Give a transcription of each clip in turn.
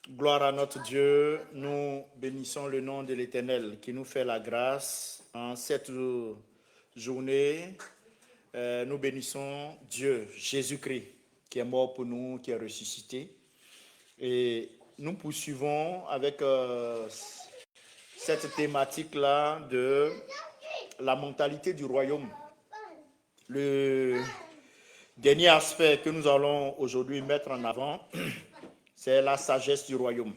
Gloire à notre Dieu, nous bénissons le nom de l'Éternel qui nous fait la grâce en cette journée. Nous bénissons Dieu, Jésus-Christ, qui est mort pour nous, qui est ressuscité. Et nous poursuivons avec cette thématique-là de la mentalité du royaume. Le dernier aspect que nous allons aujourd'hui mettre en avant, c'est la sagesse du royaume.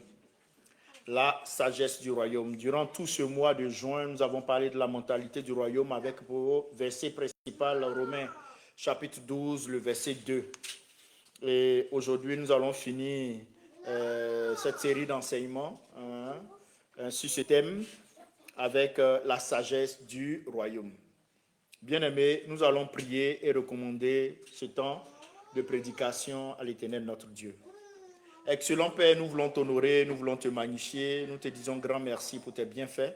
La sagesse du royaume. Durant tout ce mois de juin, nous avons parlé de la mentalité du royaume avec pour verset principal Romains chapitre 12, le verset 2. Et aujourd'hui, nous allons finir cette série d'enseignements sur ce thème avec la sagesse du royaume. Bien-aimés, nous allons prier et recommander ce temps de prédication à l'Éternel notre Dieu. Excellent Père, nous voulons t'honorer, nous voulons te magnifier, nous te disons grand merci pour tes bienfaits.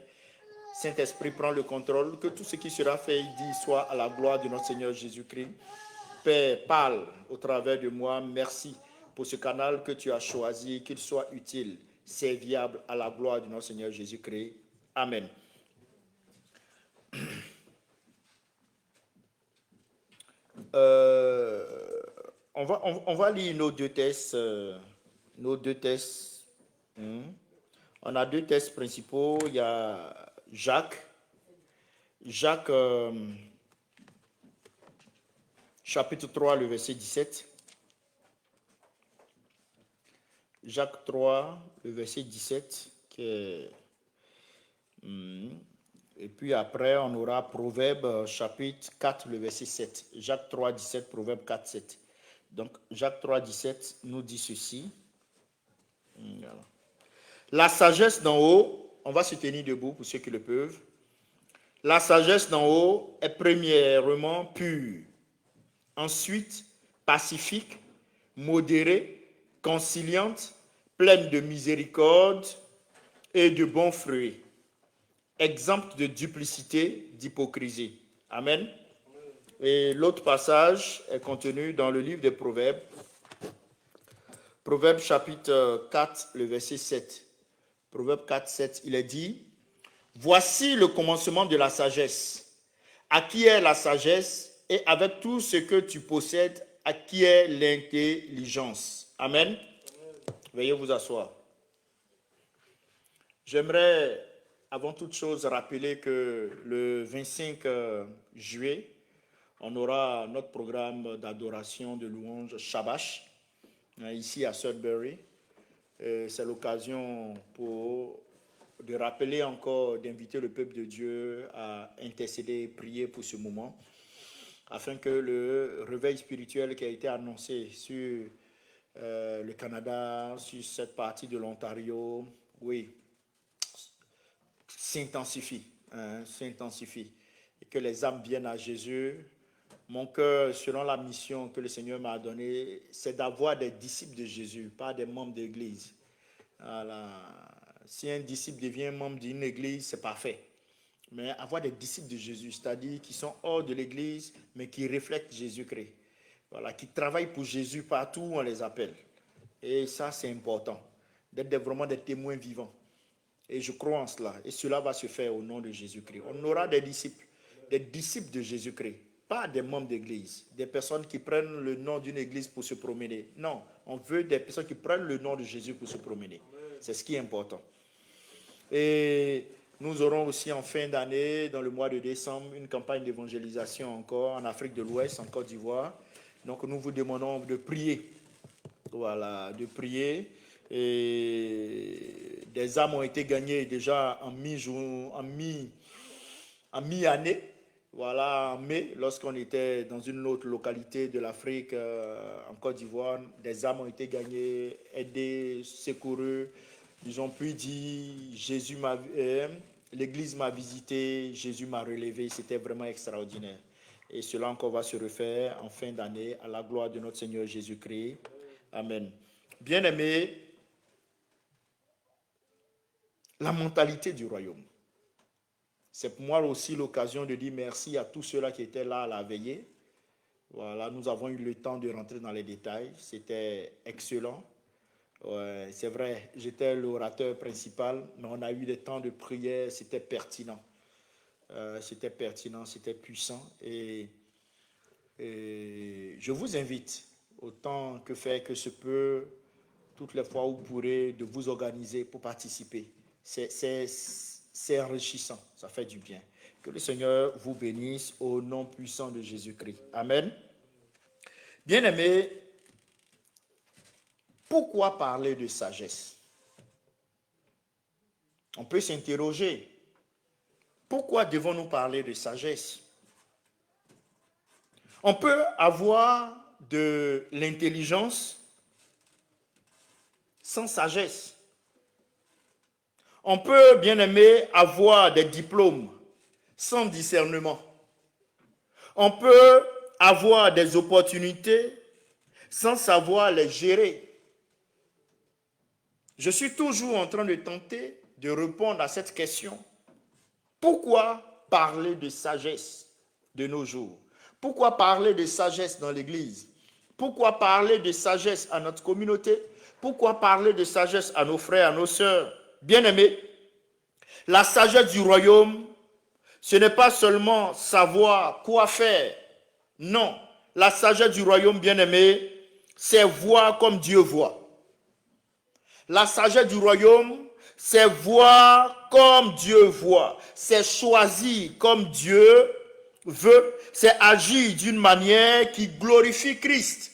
Saint-Esprit, prends le contrôle, que tout ce qui sera fait dit soit à la gloire de notre Seigneur Jésus-Christ. Père, parle au travers de moi, merci pour ce canal que tu as choisi, qu'il soit utile, serviable à la gloire de notre Seigneur Jésus-Christ. Amen. On va lire nos deux tests. On a deux tests principaux. Il y a Jacques, chapitre 3, le verset 17. Jacques 3, le verset 17. Et puis après, on aura Proverbe, chapitre 4, le verset 7. Jacques 3, 17, Proverbe 4, 7. Donc, Jacques 3, 17 nous dit ceci. Voilà. La sagesse d'en haut, on va se tenir debout pour ceux qui le peuvent. La sagesse d'en haut est premièrement pure, ensuite pacifique, modérée, conciliante, pleine de miséricorde et de bons fruits, exempte de duplicité, d'hypocrisie. Amen. Et l'autre passage est contenu dans le livre des Proverbes. Proverbe chapitre 4, le verset 7. Proverbe 4, 7, il est dit, « Voici le commencement de la sagesse. Acquiert la sagesse et avec tout ce que tu possèdes, acquiert l'intelligence. » Amen. Veuillez vous asseoir. J'aimerais, avant toute chose, rappeler que le 25 juillet, on aura notre programme d'adoration de louange Shabash, ici à Sudbury. C'est l'occasion de rappeler encore, d'inviter le peuple de Dieu à intercéder, prier pour ce moment, afin que le réveil spirituel qui a été annoncé sur le Canada, sur cette partie de l'Ontario, oui, s'intensifie, s'intensifie, et que les âmes viennent à Jésus. Mon cœur, selon la mission que le Seigneur m'a donnée, c'est d'avoir des disciples de Jésus, pas des membres d'église. Voilà. Si un disciple devient membre d'une église, c'est parfait. Mais avoir des disciples de Jésus, c'est-à-dire qui sont hors de l'église, mais qui reflètent Jésus-Christ. Voilà, qui travaillent pour Jésus partout où on les appelle. Et ça, c'est important, d'être vraiment des témoins vivants. Et je crois en cela. Et cela va se faire au nom de Jésus-Christ. On aura des disciples de Jésus-Christ. Pas des membres d'église, des personnes qui prennent le nom d'une église pour se promener. Non, on veut des personnes qui prennent le nom de Jésus pour se promener. C'est ce qui est important. Et nous aurons aussi en fin d'année, dans le mois de décembre, une campagne d'évangélisation encore en Afrique de l'Ouest, en Côte d'Ivoire. Donc nous vous demandons de prier. Voilà, de prier. Et des âmes ont été gagnées déjà en mi-année. Voilà, en mai, lorsqu'on était dans une autre localité de l'Afrique, en Côte d'Ivoire, des âmes ont été gagnées, aidées, secourues. Ils ont pu dire, l'Église m'a visité, Jésus m'a relevé. C'était vraiment extraordinaire. Et cela encore va se refaire en fin d'année à la gloire de notre Seigneur Jésus-Christ. Amen. Bien-aimés, la mentalité du royaume. C'est pour moi aussi l'occasion de dire merci à tous ceux-là qui étaient là à la veillée. Voilà, nous avons eu le temps de rentrer dans les détails. C'était excellent. Ouais, c'est vrai, j'étais l'orateur principal, mais on a eu des temps de prière, c'était pertinent. C'était puissant. Et je vous invite, autant que faire que se peut, toutes les fois où vous pourrez, de vous organiser pour participer. C'est enrichissant, ça fait du bien. Que le Seigneur vous bénisse au nom puissant de Jésus-Christ. Amen. Bien-aimés, pourquoi parler de sagesse? On peut s'interroger. Pourquoi devons-nous parler de sagesse? On peut avoir de l'intelligence sans sagesse. On peut, bien aimé, avoir des diplômes sans discernement. On peut avoir des opportunités sans savoir les gérer. Je suis toujours en train de tenter de répondre à cette question. Pourquoi parler de sagesse de nos jours? Pourquoi parler de sagesse dans l'Église? Pourquoi parler de sagesse à notre communauté? Pourquoi parler de sagesse à nos frères, à nos sœurs? Bien-aimés, la sagesse du royaume, ce n'est pas seulement savoir quoi faire. Non, la sagesse du royaume, bien-aimé, c'est voir comme Dieu voit. La sagesse du royaume, c'est voir comme Dieu voit. C'est choisir comme Dieu veut. C'est agir d'une manière qui glorifie Christ.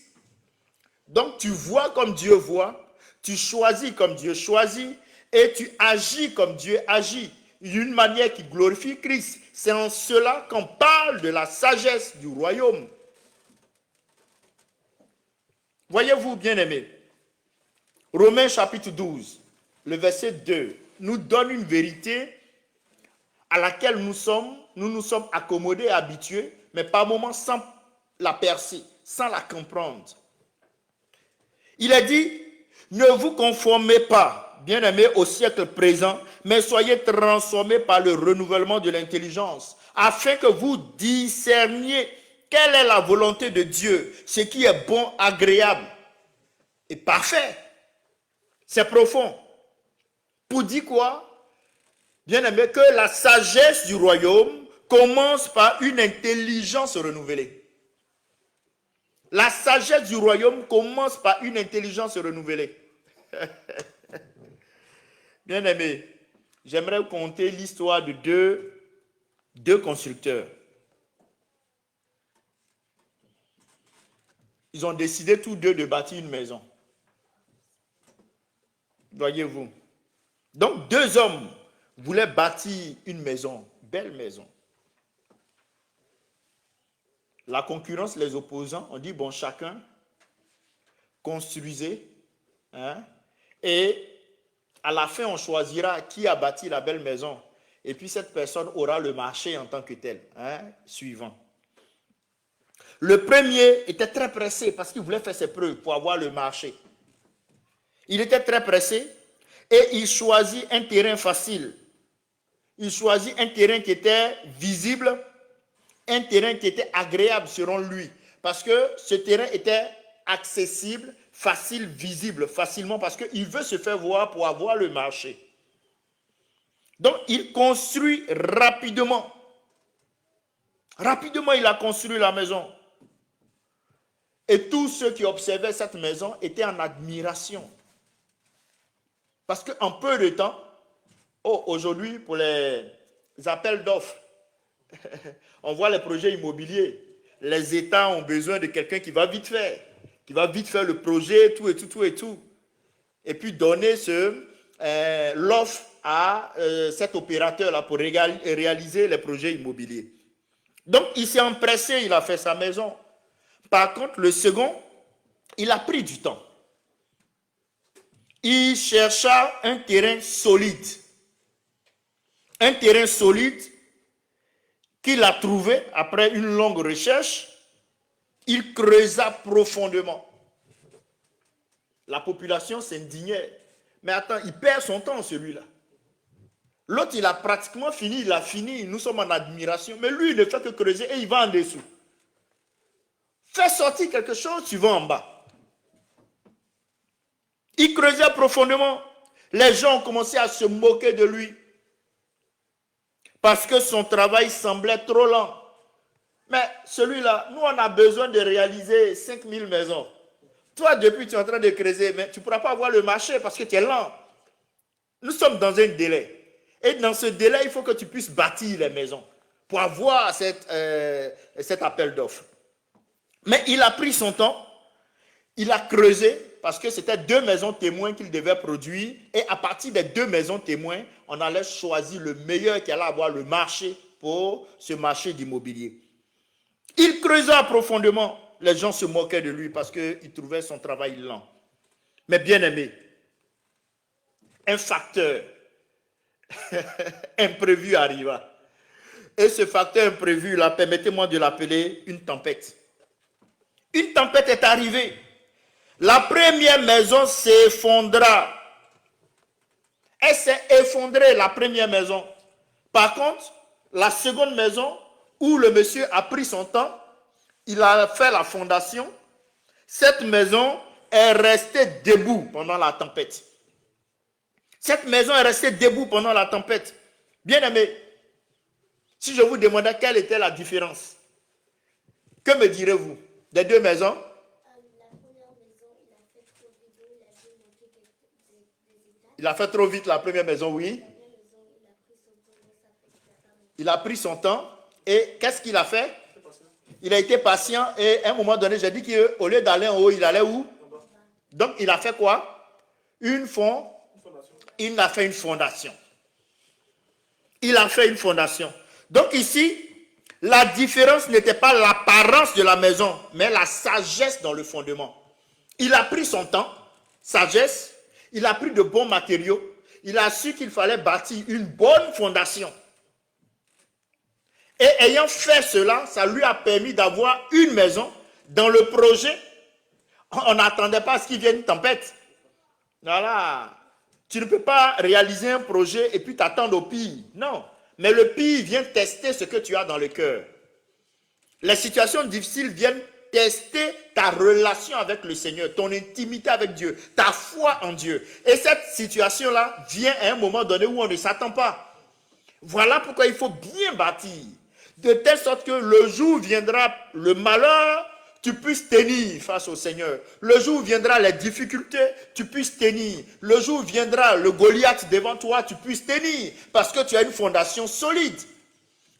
Donc tu vois comme Dieu voit, tu choisis comme Dieu choisit et tu agis comme Dieu agit. D'une manière qui glorifie Christ. C'est en cela qu'on parle de la sagesse du royaume. Voyez-vous, bien-aimés, Romains chapitre 12, le verset 2, nous donne une vérité à laquelle nous nous sommes accommodés, habitués, mais par moments sans la percer, sans la comprendre. Il est dit, ne vous conformez pas, bien-aimés, au siècle présent, mais soyez transformés par le renouvellement de l'intelligence, afin que vous discerniez quelle est la volonté de Dieu, ce qui est bon, agréable et parfait. C'est profond. Pour dire quoi? Bien-aimé, que la sagesse du royaume commence par une intelligence renouvelée. La sagesse du royaume commence par une intelligence renouvelée. Bien-aimé, j'aimerais vous conter l'histoire de deux constructeurs. Ils ont décidé tous deux de bâtir une maison. Voyez-vous. Donc, deux hommes voulaient bâtir une maison, belle maison. La concurrence, les opposants, on dit, bon, chacun construisez, hein, et à la fin, on choisira qui a bâti la belle maison. Et puis, cette personne aura le marché en tant que tel, hein, suivant. Le premier était très pressé parce qu'il voulait faire ses preuves pour avoir le marché. Il était très pressé et il choisit un terrain facile. Il choisit un terrain qui était visible, un terrain qui était agréable selon lui. Parce que ce terrain était accessible, facile, visible, facilement, parce qu'il veut se faire voir pour avoir le marché. Donc, il construit rapidement. Rapidement, il a construit la maison. Et tous ceux qui observaient cette maison étaient en admiration. Parce qu'en peu de temps, aujourd'hui, pour les appels d'offres, on voit les projets immobiliers. Les États ont besoin de quelqu'un qui va vite faire le projet, tout et tout, tout et tout. Et puis donner l'offre à cet opérateur-là pour réaliser les projets immobiliers. Donc, il s'est empressé, il a fait sa maison. Par contre, le second, il a pris du temps. Il chercha un terrain solide. Un terrain solide qu'il a trouvé après une longue recherche. Il creusa profondément. La population s'indignait. Mais attends, il perd son temps, celui-là. L'autre, il a pratiquement fini, il a fini. Nous sommes en admiration. Mais lui, il ne fait que creuser et il va en dessous. Fais sortir quelque chose, tu vas en bas. Il creusait profondément. Les gens ont commencé à se moquer de lui. Parce que son travail semblait trop lent. Mais celui-là, nous, on a besoin de réaliser 5000 maisons. Toi, depuis, tu es en train de creuser, mais tu ne pourras pas avoir le marché parce que tu es lent. Nous sommes dans un délai. Et dans ce délai, il faut que tu puisses bâtir les maisons pour avoir cet appel d'offres. Mais il a pris son temps, il a creusé, parce que c'était 2 maisons témoins qu'il devait produire. Et à partir des 2 maisons témoins, on allait choisir le meilleur qui allait avoir le marché pour ce marché d'immobilier. Il creusa profondément. Les gens se moquaient de lui parce qu'ils trouvaient son travail lent. Mais bien aimé, un facteur imprévu arriva. Et ce facteur imprévu, là, permettez-moi de l'appeler une tempête. Une tempête est arrivée. La première maison s'effondra. Elle s'est effondrée, la première maison. Par contre, la seconde maison, où le monsieur a pris son temps, il a fait la fondation. Cette maison est restée debout pendant la tempête. Cette maison est restée debout pendant la tempête. Bien aimé, si je vous demandais quelle était la différence, que me direz-vous des 2 maisons? Il a fait trop vite la première maison, oui. Il a pris son temps. Et qu'est-ce qu'il a fait? Il a été patient et à un moment donné, j'ai dit qu'au lieu d'aller en haut, il allait où? Donc, il a fait quoi? Il a fait une fondation. Il a fait une fondation. Donc ici, la différence n'était pas l'apparence de la maison, mais la sagesse dans le fondement. Il a pris son temps, sagesse, il a pris de bons matériaux, il a su qu'il fallait bâtir une bonne fondation. Et ayant fait cela, ça lui a permis d'avoir une maison. Dans le projet, on n'attendait pas à ce qu'il vienne une tempête. Voilà. Tu ne peux pas réaliser un projet et puis t'attendre au pire. Non. Mais le pire vient tester ce que tu as dans le cœur. Les situations difficiles viennent tester ta relation avec le Seigneur, ton intimité avec Dieu, ta foi en Dieu. Et cette situation-là vient à un moment donné où on ne s'attend pas. Voilà pourquoi il faut bien bâtir. De telle sorte que le jour viendra le malheur, tu puisses tenir face au Seigneur. Le jour viendra les difficultés, tu puisses tenir. Le jour viendra le Goliath devant toi, tu puisses tenir. Parce que tu as une fondation solide.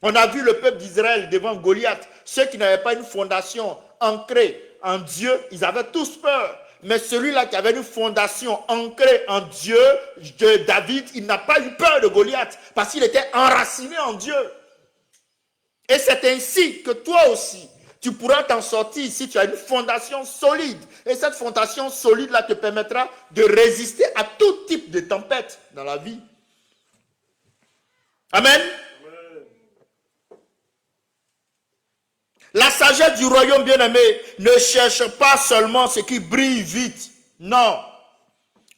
On a vu le peuple d'Israël devant Goliath. Ceux qui n'avaient pas une fondation ancrée en Dieu, ils avaient tous peur. Mais celui-là qui avait une fondation ancrée en Dieu, de David, il n'a pas eu peur de Goliath. Parce qu'il était enraciné en Dieu. Et c'est ainsi que toi aussi, tu pourras t'en sortir si tu as une fondation solide. Et cette fondation solide-là te permettra de résister à tout type de tempête dans la vie. Amen. La sagesse du royaume, bien-aimé, ne cherche pas seulement ce qui brille vite. Non.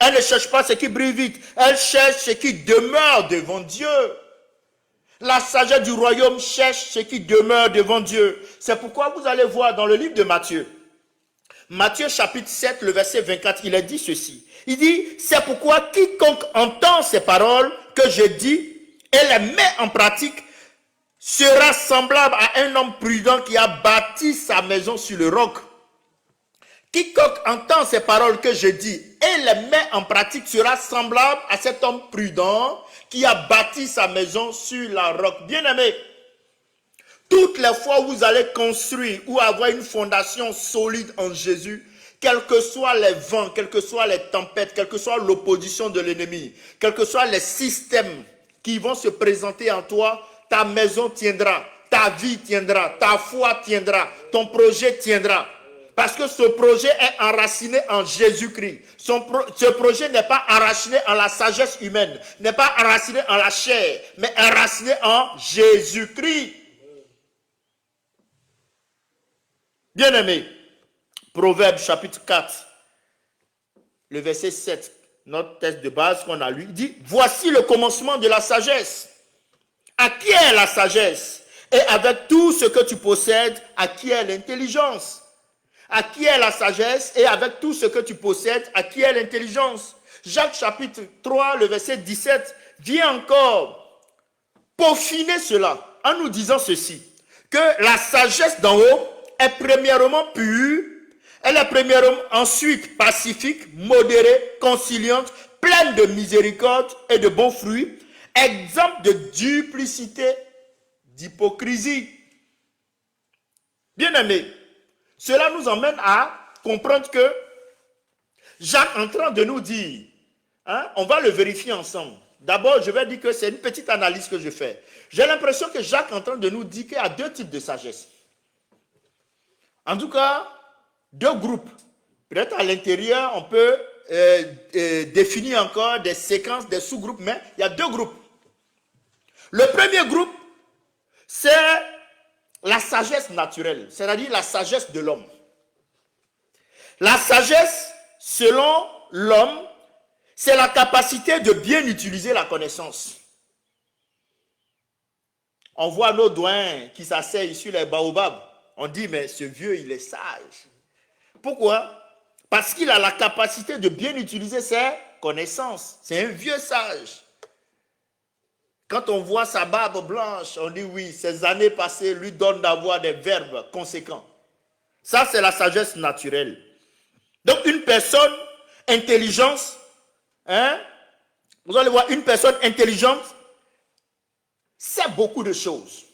Elle ne cherche pas ce qui brille vite. Elle cherche ce qui demeure devant Dieu. La sagesse du royaume cherche ce qui demeure devant Dieu. C'est pourquoi vous allez voir dans le livre de Matthieu. Matthieu chapitre 7, le verset 24, il a dit ceci. Il dit, c'est pourquoi quiconque entend ces paroles que je dis et les met en pratique sera semblable à un homme prudent qui a bâti sa maison sur le roc. Quiconque entend ces paroles que je dis et les met en pratique sera semblable à cet homme prudent qui a bâti sa maison sur la roc. Bien-aimé, toutes les fois où vous allez construire ou avoir une fondation solide en Jésus, quels que soient les vents, quelles que soient les tempêtes, quelle que soit l'opposition de l'ennemi, quels que soient les systèmes qui vont se présenter en toi, ta maison tiendra, ta vie tiendra, ta foi tiendra, ton projet tiendra. Parce que ce projet est enraciné en Jésus-Christ. Ce projet n'est pas enraciné en la sagesse humaine, n'est pas enraciné en la chair, mais enraciné en Jésus-Christ. Bien-aimé, Proverbe chapitre 4, le verset 7, notre texte de base qu'on a lu, dit, voici le commencement de la sagesse. Acquiert la sagesse, et avec tout ce que tu possèdes, acquiert l'intelligence. à qui est la sagesse et avec tout ce que tu possèdes, à qui est l'intelligence. Jacques chapitre 3, le verset 17, vient encore peaufiner cela en nous disant ceci, que la sagesse d'en haut est premièrement pure, elle est premièrement ensuite pacifique, modérée, conciliante, pleine de miséricorde et de bons fruits, exempte de duplicité, d'hypocrisie. Bien-aimés, cela nous emmène à comprendre que Jacques est en train de nous dire, on va le vérifier ensemble. D'abord, je vais dire que c'est une petite analyse que je fais. J'ai l'impression que Jacques est en train de nous dire qu'il y a deux types de sagesse. En tout cas, deux groupes. Peut-être à l'intérieur, on peut définir encore des séquences, des sous-groupes, mais il y a deux groupes. Le premier groupe, c'est la sagesse naturelle, c'est-à-dire la sagesse de l'homme. La sagesse, selon l'homme, c'est la capacité de bien utiliser la connaissance. On voit nos doyens qui s'asseyent sur les baobabs. On dit, mais ce vieux, il est sage. Pourquoi? Parce qu'il a la capacité de bien utiliser ses connaissances. C'est un vieux sage. Quand on voit sa barbe blanche, on dit oui, ces années passées lui donnent d'avoir des verbes conséquents. Ça, c'est la sagesse naturelle. Donc, une personne intelligente, vous allez voir, une personne intelligente sait beaucoup de choses.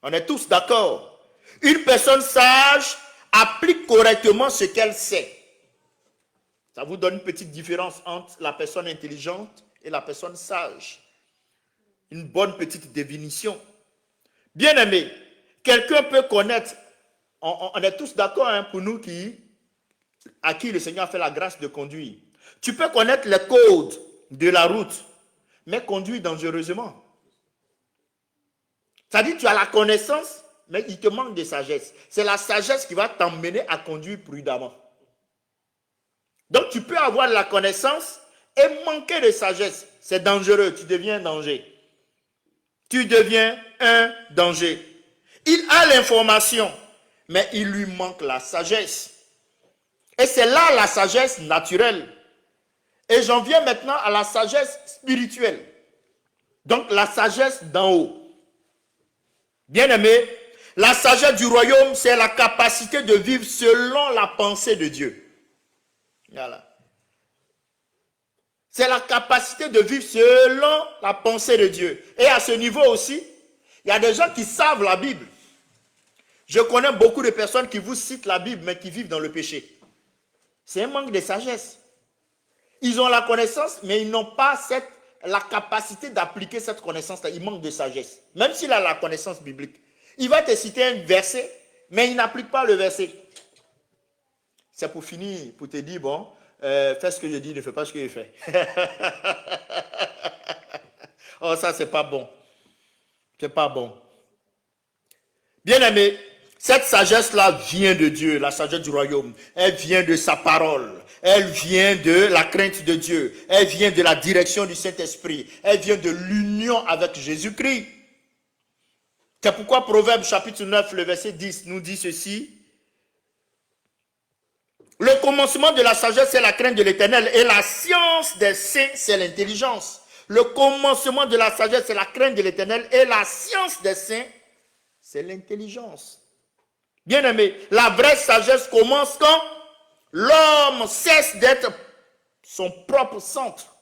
On est tous d'accord. Une personne sage applique correctement ce qu'elle sait. Ça vous donne une petite différence entre la personne intelligente et la personne sage. Une bonne petite définition. Bien aimé, quelqu'un peut connaître, on est tous d'accord pour nous à qui le Seigneur a fait la grâce de conduire. Tu peux connaître les codes de la route, mais conduire dangereusement. C'est-à-dire tu as la connaissance, mais il te manque de sagesse. C'est la sagesse qui va t'emmener à conduire prudemment. Donc tu peux avoir la connaissance et manquer de sagesse. C'est dangereux, tu deviens un danger. Tu deviens un danger. Il a l'information, mais il lui manque la sagesse. Et c'est là la sagesse naturelle. Et j'en viens maintenant à la sagesse spirituelle. Donc la sagesse d'en haut. Bien-aimé, la sagesse du royaume, c'est la capacité de vivre selon la pensée de Dieu. Voilà. C'est la capacité de vivre selon la pensée de Dieu. Et à ce niveau aussi, il y a des gens qui savent la Bible. Je connais beaucoup de personnes qui vous citent la Bible, mais qui vivent dans le péché. C'est un manque de sagesse. Ils ont la connaissance, mais ils n'ont pas la capacité d'appliquer cette connaissance-là. Ils manquent de sagesse. Même s'il a la connaissance biblique. Il va te citer un verset, mais il n'applique pas le verset. C'est pour finir, pour te dire, bon, fais ce que je dis, ne fais pas ce que je fais. Oh, ça, c'est pas bon. C'est pas bon. Bien-aimé, cette sagesse-là vient de Dieu, la sagesse du royaume. Elle vient de sa parole. Elle vient de la crainte de Dieu. Elle vient de la direction du Saint-Esprit. Elle vient de l'union avec Jésus-Christ. C'est pourquoi Proverbe chapitre 9, le verset 10 nous dit ceci. Le commencement de la sagesse, c'est la crainte de l'Éternel. Et la science des saints, c'est l'intelligence. Le commencement de la sagesse, c'est la crainte de l'Éternel. Et la science des saints, c'est l'intelligence. Bien-aimé, la vraie sagesse commence quand l'homme cesse d'être son propre centre.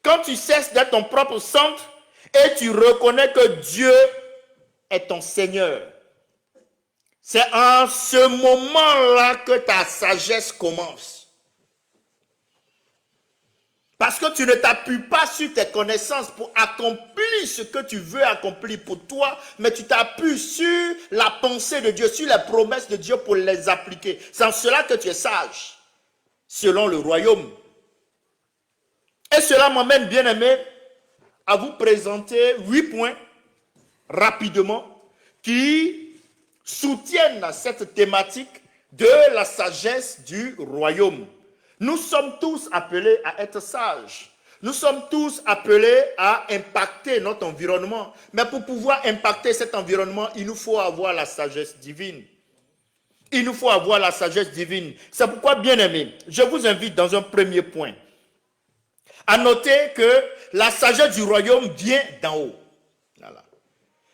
Quand tu cesses d'être ton propre centre et tu reconnais que Dieu est ton Seigneur, c'est en ce moment-là que ta sagesse commence. Parce que tu ne t'appuies pas sur tes connaissances pour accomplir ce que tu veux accomplir pour toi, mais tu t'appuies sur la pensée de Dieu, sur les promesses de Dieu pour les appliquer. C'est en cela que tu es sage, selon le royaume. Et cela m'amène, bien aimé, à vous présenter 8 points, rapidement, qui soutiennent cette thématique de la sagesse du royaume. Nous sommes tous appelés à être sages. Nous sommes tous appelés à impacter notre environnement. Mais pour pouvoir impacter cet environnement, il nous faut avoir la sagesse divine. Il nous faut avoir la sagesse divine. C'est pourquoi, bien aimés, je vous invite dans un premier point à noter que la sagesse du royaume vient d'en haut. Voilà.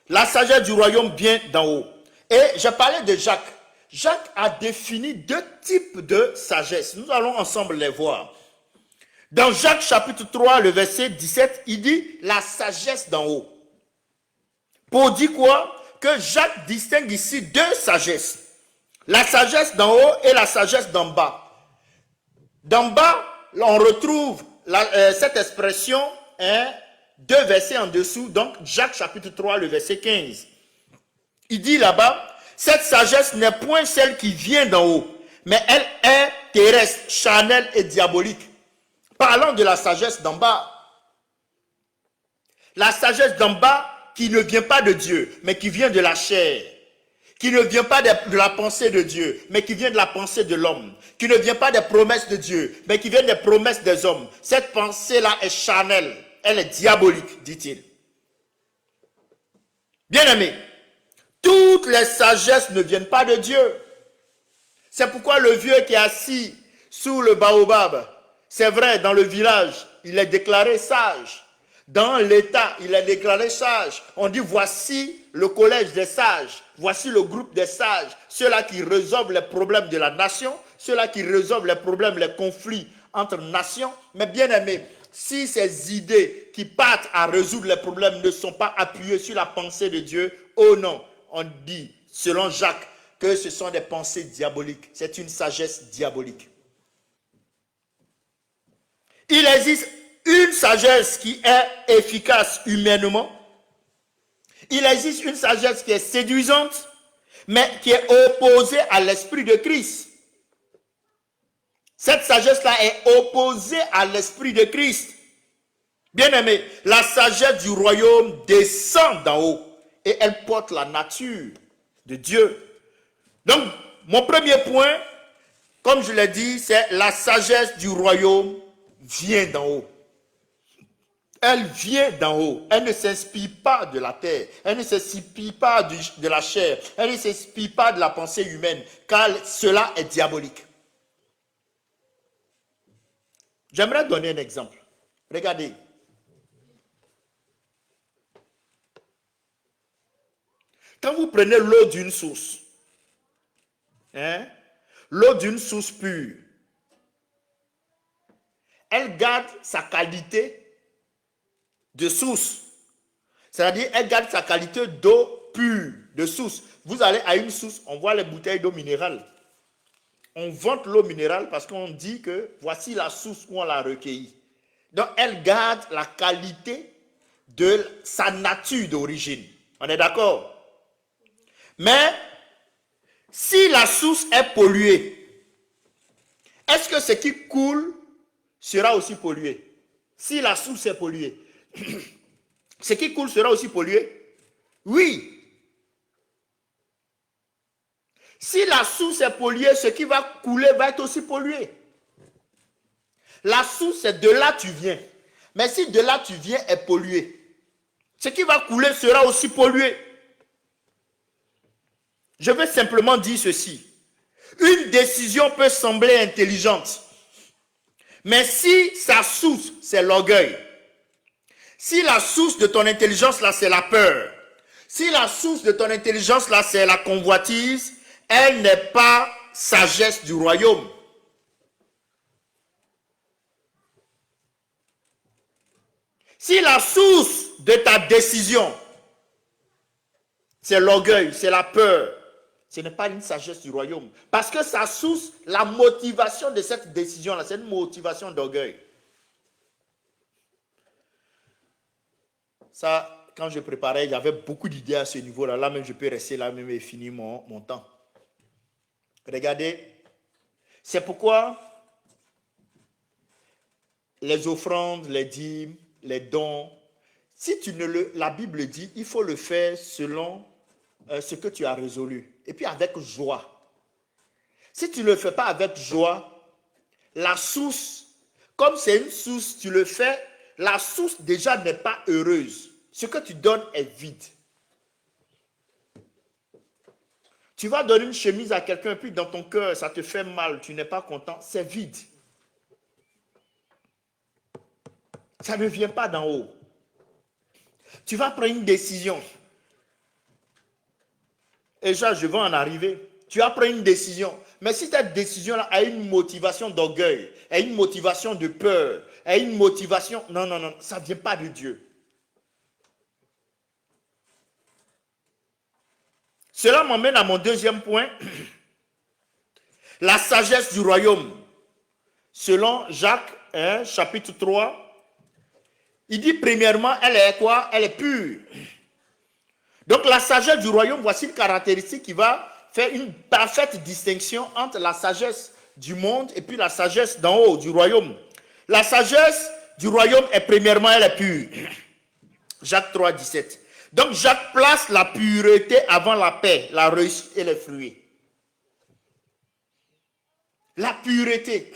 La sagesse du royaume vient d'en haut. Et je parlais de Jacques. Jacques a défini deux types de sagesse. Nous allons ensemble les voir. Dans Jacques chapitre 3, le verset 17, il dit la sagesse d'en haut. Pour dire quoi? Que Jacques distingue ici deux sagesses. La sagesse d'en haut et la sagesse d'en bas. D'en bas, on retrouve cette expression, deux versets en dessous, donc Jacques chapitre 3, le verset 15. Il dit là-bas, cette sagesse n'est point celle qui vient d'en haut, mais elle est terrestre, charnelle et diabolique. Parlant de la sagesse d'en bas. La sagesse d'en bas qui ne vient pas de Dieu, mais qui vient de la chair. Qui ne vient pas de la pensée de Dieu, mais qui vient de la pensée de l'homme. Qui ne vient pas des promesses de Dieu, mais qui vient des promesses des hommes. Cette pensée-là est charnelle, elle est diabolique, dit-il. Bien aimé, toutes les sagesses ne viennent pas de Dieu. C'est pourquoi le vieux qui est assis sous le baobab, c'est vrai, dans le village, il est déclaré sage. Dans l'État, il est déclaré sage. On dit, voici le collège des sages. Voici le groupe des sages. Ceux-là qui résolvent les problèmes de la nation. Ceux-là qui résolvent les problèmes, les conflits entre nations. Mais bien aimé, si ces idées qui partent à résoudre les problèmes ne sont pas appuyées sur la pensée de Dieu, oh non, on dit, selon Jacques, que ce sont des pensées diaboliques. C'est une sagesse diabolique. Il existe une sagesse qui est efficace humainement. Il existe une sagesse qui est séduisante, mais qui est opposée à l'esprit de Christ. Cette sagesse-là est opposée à l'esprit de Christ. Bien aimé, la sagesse du royaume descend d'en haut et elle porte la nature de Dieu. Donc, mon premier point, comme je l'ai dit, c'est la sagesse du royaume vient d'en haut. Elle vient d'en haut. Elle ne s'inspire pas de la terre. Elle ne s'inspire pas de la chair. Elle ne s'inspire pas de la pensée humaine, car cela est diabolique. J'aimerais donner un exemple. Regardez. Quand vous prenez l'eau d'une source, l'eau d'une source pure, elle garde sa qualité de source. C'est-à-dire, elle garde sa qualité d'eau pure, de source. Vous allez à une source, on voit les bouteilles d'eau minérale. On vante l'eau minérale parce qu'on dit que voici la source où on l'a recueillie. Donc, elle garde la qualité de sa nature d'origine. On est d'accord? Mais, si la source est polluée, est-ce que ce qui coule sera aussi pollué? Si la source est polluée, ce qui coule sera aussi pollué? Oui. Si la source est polluée, ce qui va couler va être aussi pollué. La source, c'est de là tu viens. Mais si de là tu viens est pollué, ce qui va couler sera aussi pollué. Je veux simplement dire ceci. Une décision peut sembler intelligente, mais si sa source, c'est l'orgueil, si la source de ton intelligence, là, c'est la peur, si la source de ton intelligence, là, c'est la convoitise, elle n'est pas sagesse du royaume. Si la source de ta décision, c'est l'orgueil, c'est la peur, ce n'est pas une sagesse du royaume. Parce que sa source, la motivation de cette décision-là, c'est une motivation d'orgueil. Ça, quand je préparais, j'avais beaucoup d'idées à ce niveau-là. Là même, je peux rester là même et finir mon temps. Regardez, c'est pourquoi les offrandes, les dîmes, les dons, si tu ne le, la Bible dit, il faut le faire selon ce que tu as résolu. Et puis avec joie. Si tu ne le fais pas avec joie, la source, comme c'est une source, tu le fais, la source déjà n'est pas heureuse. Ce que tu donnes est vide. Tu vas donner une chemise à quelqu'un, puis dans ton cœur, ça te fait mal, tu n'es pas content, c'est vide. Ça ne vient pas d'en haut. Tu vas prendre une décision. Et ça, je vais en arriver. Tu vas prendre une décision. Mais si cette décision-là a une motivation d'orgueil, a une motivation de peur, a une motivation... Non, non, non, ça ne vient pas de Dieu. Cela m'emmène à mon deuxième point. La sagesse du royaume. Selon Jacques, chapitre 3, il dit premièrement, elle est quoi? Elle est pure. Donc la sagesse du royaume, voici une caractéristique qui va faire une parfaite distinction entre la sagesse du monde et puis la sagesse d'en haut, du royaume. La sagesse du royaume est premièrement, elle est pure. Jacques 3, 17. Donc Jacques place la pureté avant la paix, la réussite et les fruits. La pureté.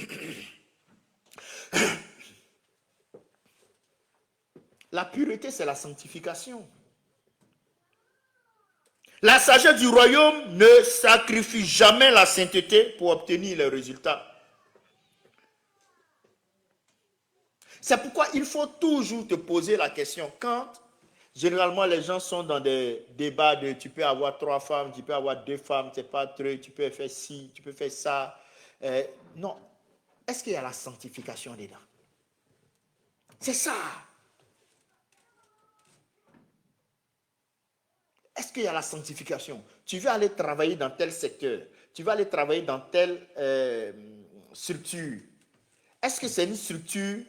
La pureté, c'est la sanctification. La sagesse du royaume ne sacrifie jamais la sainteté pour obtenir les résultats. C'est pourquoi il faut toujours te poser la question. Quand, généralement, les gens sont dans des débats de tu peux avoir 3 femmes, tu peux avoir 2 femmes, c'est pas trop, tu peux faire ci, tu peux faire ça. Non. Est-ce qu'il y a la sanctification dedans? C'est ça. Est-ce qu'il y a la sanctification? Tu veux aller travailler dans tel secteur, tu vas aller travailler dans telle structure. Est-ce que c'est une structure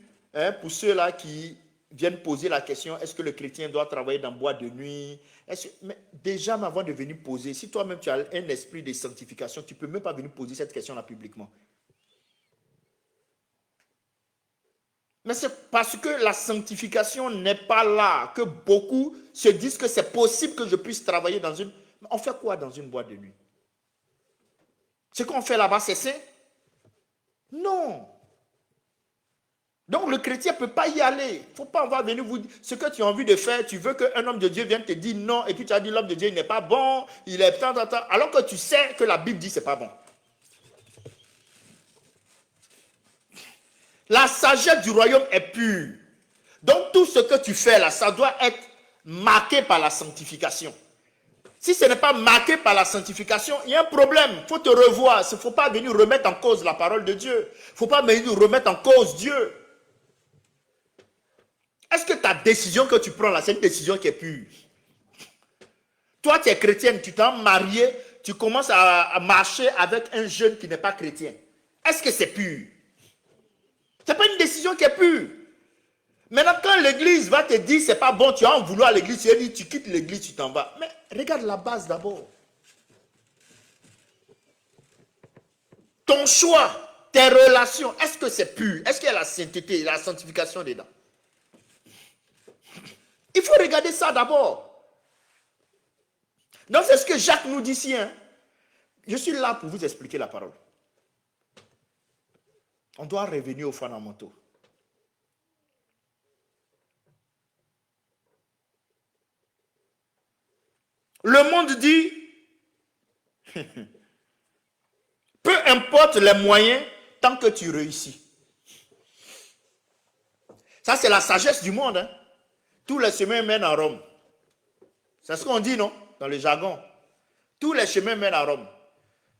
pour ceux-là qui viennent poser la question, est-ce que le chrétien doit travailler dans boîte de nuit? Mais déjà, avant de venir poser, si toi-même tu as un esprit de sanctification, tu ne peux même pas venir poser cette question-là publiquement. Mais c'est parce que la sanctification n'est pas là que beaucoup se disent que c'est possible que je puisse travailler dans une... On fait quoi dans une boîte de nuit? Ce qu'on fait là-bas, c'est ça? Non. Donc le chrétien ne peut pas y aller. Il ne faut pas avoir venir vous dire ce que tu as envie de faire. Tu veux qu'un homme de Dieu vienne te dire non et puis tu as dit l'homme de Dieu il n'est pas bon, il est tant, alors que tu sais que la Bible dit c'est pas bon. La sagesse du royaume est pure. Donc tout ce que tu fais là, ça doit être marqué par la sanctification. Si ce n'est pas marqué par la sanctification, il y a un problème. Il faut te revoir. Il ne faut pas venir remettre en cause la parole de Dieu. Il ne faut pas venir remettre en cause Dieu. Est-ce que ta décision que tu prends là, c'est une décision qui est pure? Toi, tu es chrétienne, tu t'es marié, tu commences à marcher avec un jeune qui n'est pas chrétien. Est-ce que c'est pur? Ce n'est pas une décision qui est pure. Maintenant, quand l'église va te dire c'est pas bon, tu vas en vouloir à l'église, tu vas dire tu quittes l'église, tu t'en vas. Mais regarde la base d'abord. Ton choix, tes relations, est-ce que c'est pur? Est-ce qu'il y a la sainteté, la sanctification dedans? Il faut regarder ça d'abord. Donc c'est ce que Jacques nous dit ici. Hein. Je suis là pour vous expliquer la parole. On doit revenir aux fondamentaux. Le monde dit, peu importe les moyens, tant que tu réussis. Ça, c'est la sagesse du monde. Hein. Tous les chemins mènent à Rome. C'est ce qu'on dit, non? Dans le jargon. Tous les chemins mènent à Rome.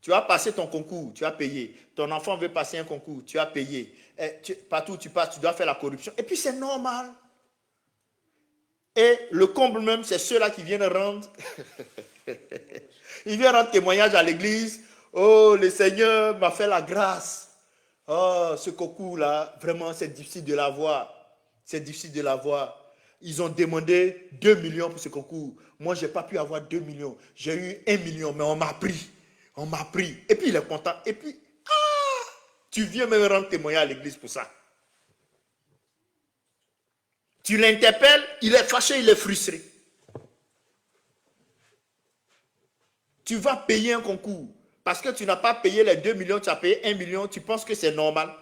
Tu as passé ton concours, tu as payé. Ton enfant veut passer un concours, tu as payé. Partout où tu passes, tu dois faire la corruption. Et puis c'est normal. Et le comble même, c'est ceux-là qui viennent rendre... Ils viennent rendre témoignage à l'église. Oh, le Seigneur m'a fait la grâce. Oh, ce concours-là, vraiment, c'est difficile de l'avoir. C'est difficile de l'avoir. Ils ont demandé 2 millions pour ce concours. Moi, je n'ai pas pu avoir 2 millions. J'ai eu 1 million, mais on m'a pris. On m'a pris. Et puis, il est content. Et puis, tu viens même rendre témoignage à l'église pour ça. Tu l'interpelles, il est fâché, il est frustré. Tu vas payer un concours. Parce que tu n'as pas payé les 2 millions, tu as payé 1 million, tu penses que c'est normal.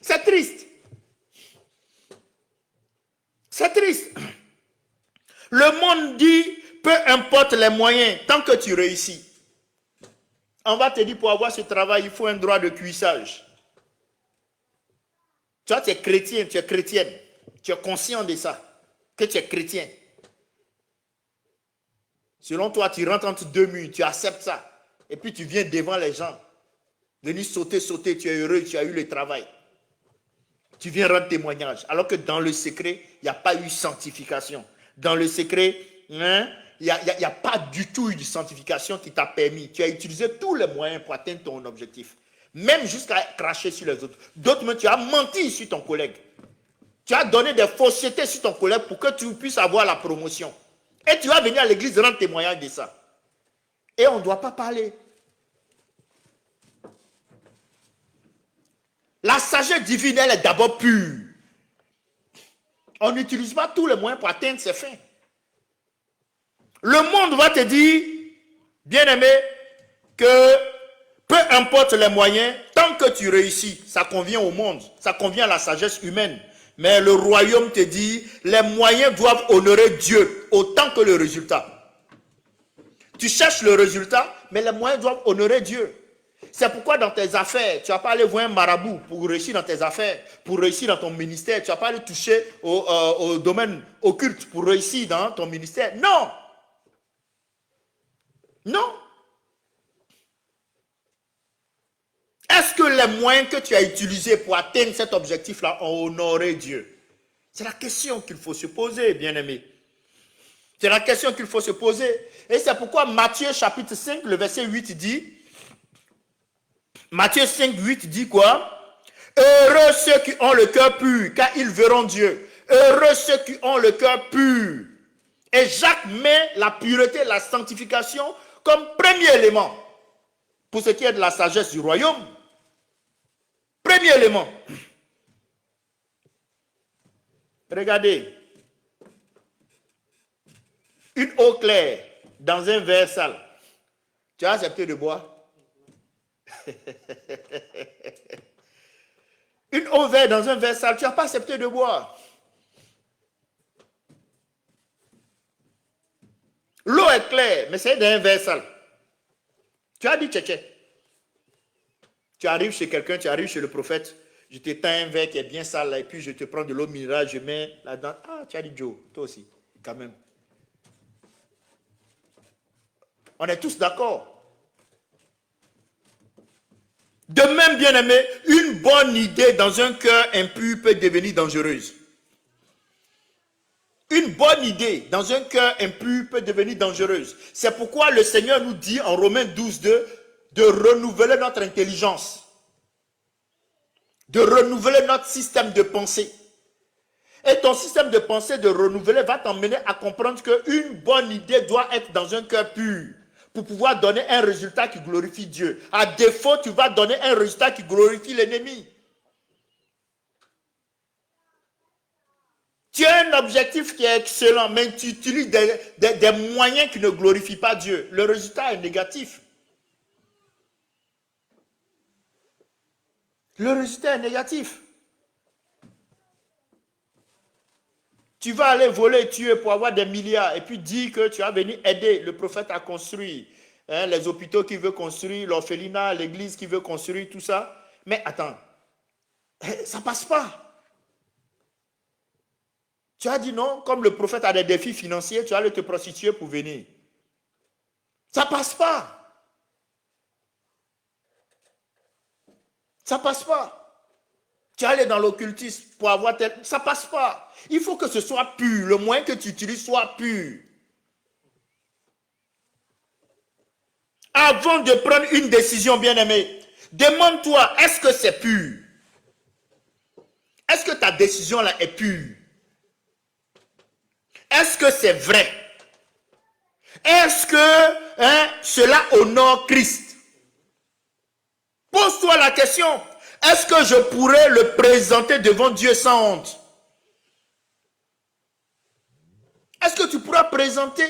C'est triste. C'est triste. Le monde dit, peu importe les moyens, tant que tu réussis. On va te dire, pour avoir ce travail, il faut un droit de cuissage. Toi, tu es chrétien, tu es chrétienne. Tu es conscient de ça, que tu es chrétien. Selon toi, tu rentres entre deux murs, tu acceptes ça. Et puis tu viens devant les gens. Venir sauter, tu es heureux, tu as eu le travail. Tu viens rendre témoignage. Alors que dans le secret, il n'y a pas eu sanctification. Dans le secret, il n'y a pas du tout eu de sanctification qui t'a permis. Tu as utilisé tous les moyens pour atteindre ton objectif. Même jusqu'à cracher sur les autres. D'autres, tu as menti sur ton collègue. Tu as donné des faussetés sur ton collègue pour que tu puisses avoir la promotion. Et tu vas venir à l'église rendre témoignage de ça. Et on ne doit pas parler. La sagesse divine, elle est d'abord pure. On n'utilise pas tous les moyens pour atteindre ses fins. Le monde va te dire, bien-aimé, que peu importe les moyens, tant que tu réussis, ça convient au monde, ça convient à la sagesse humaine. Mais le royaume te dit, les moyens doivent honorer Dieu autant que le résultat. Tu cherches le résultat, mais les moyens doivent honorer Dieu. C'est pourquoi dans tes affaires, tu ne vas pas aller voir un marabout pour réussir dans tes affaires, pour réussir dans ton ministère. Tu ne vas pas aller toucher au domaine occulte pour réussir dans ton ministère. Non. Non. Est-ce que les moyens que tu as utilisés pour atteindre cet objectif-là ont honoré Dieu? C'est la question qu'il faut se poser, bien-aimé. C'est la question qu'il faut se poser. Et c'est pourquoi Matthieu chapitre 5, le verset 8 dit, Matthieu 5, 8 dit quoi? Heureux ceux qui ont le cœur pur, car ils verront Dieu. Heureux ceux qui ont le cœur pur. Et Jacques met la pureté, la sanctification comme premier élément pour ce qui est de la sagesse du royaume. Premier élément. Regardez. Une eau claire dans un verre sale. Tu as accepté de boire? Une eau verte dans un verre sale, tu n'as pas accepté de boire. L'eau est claire, mais c'est dans un verre sale. Tu as dit tchétché. Tu arrives chez quelqu'un, tu arrives chez le prophète, je t'éteins un verre qui est bien sale, là, et puis je te prends de l'eau minérale, je mets là-dedans. Ah, tu as dit Joe, toi aussi, quand même. On est tous d'accord. De même, bien-aimé, une bonne idée dans un cœur impur peut devenir dangereuse. Une bonne idée dans un cœur impur peut devenir dangereuse. C'est pourquoi le Seigneur nous dit en Romains 12, 2, de renouveler notre intelligence, de renouveler notre système de pensée. Et ton système de pensée de renouveler va t'emmener à comprendre qu'une bonne idée doit être dans un cœur pur pour pouvoir donner un résultat qui glorifie Dieu. À défaut, tu vas donner un résultat qui glorifie l'ennemi. Tu as un objectif qui est excellent, mais tu utilises des moyens qui ne glorifient pas Dieu. Le résultat est négatif. Le résultat est négatif. Tu vas aller voler, tuer pour avoir des milliards et puis dire que tu vas venir aider le prophète à construire les hôpitaux qu'il veut construire, l'orphelinat, l'église qu'il veut construire, tout ça. Mais attends, ça ne passe pas. Tu as dit non, comme le prophète a des défis financiers, tu vas aller te prostituer pour venir. Ça ne passe pas. Ça ne passe pas. Tu es allé dans l'occultisme pour avoir tel... Ça ne passe pas. Il faut que ce soit pur. Le moyen que tu utilises soit pur. Avant de prendre une décision, bien-aimé, demande-toi, est-ce que c'est pur? Est-ce que ta décision là est pure? Est-ce que c'est vrai? Est-ce que cela honore Christ? Pose-toi la question. Est-ce que je pourrais le présenter devant Dieu sans honte? Est-ce que tu pourras présenter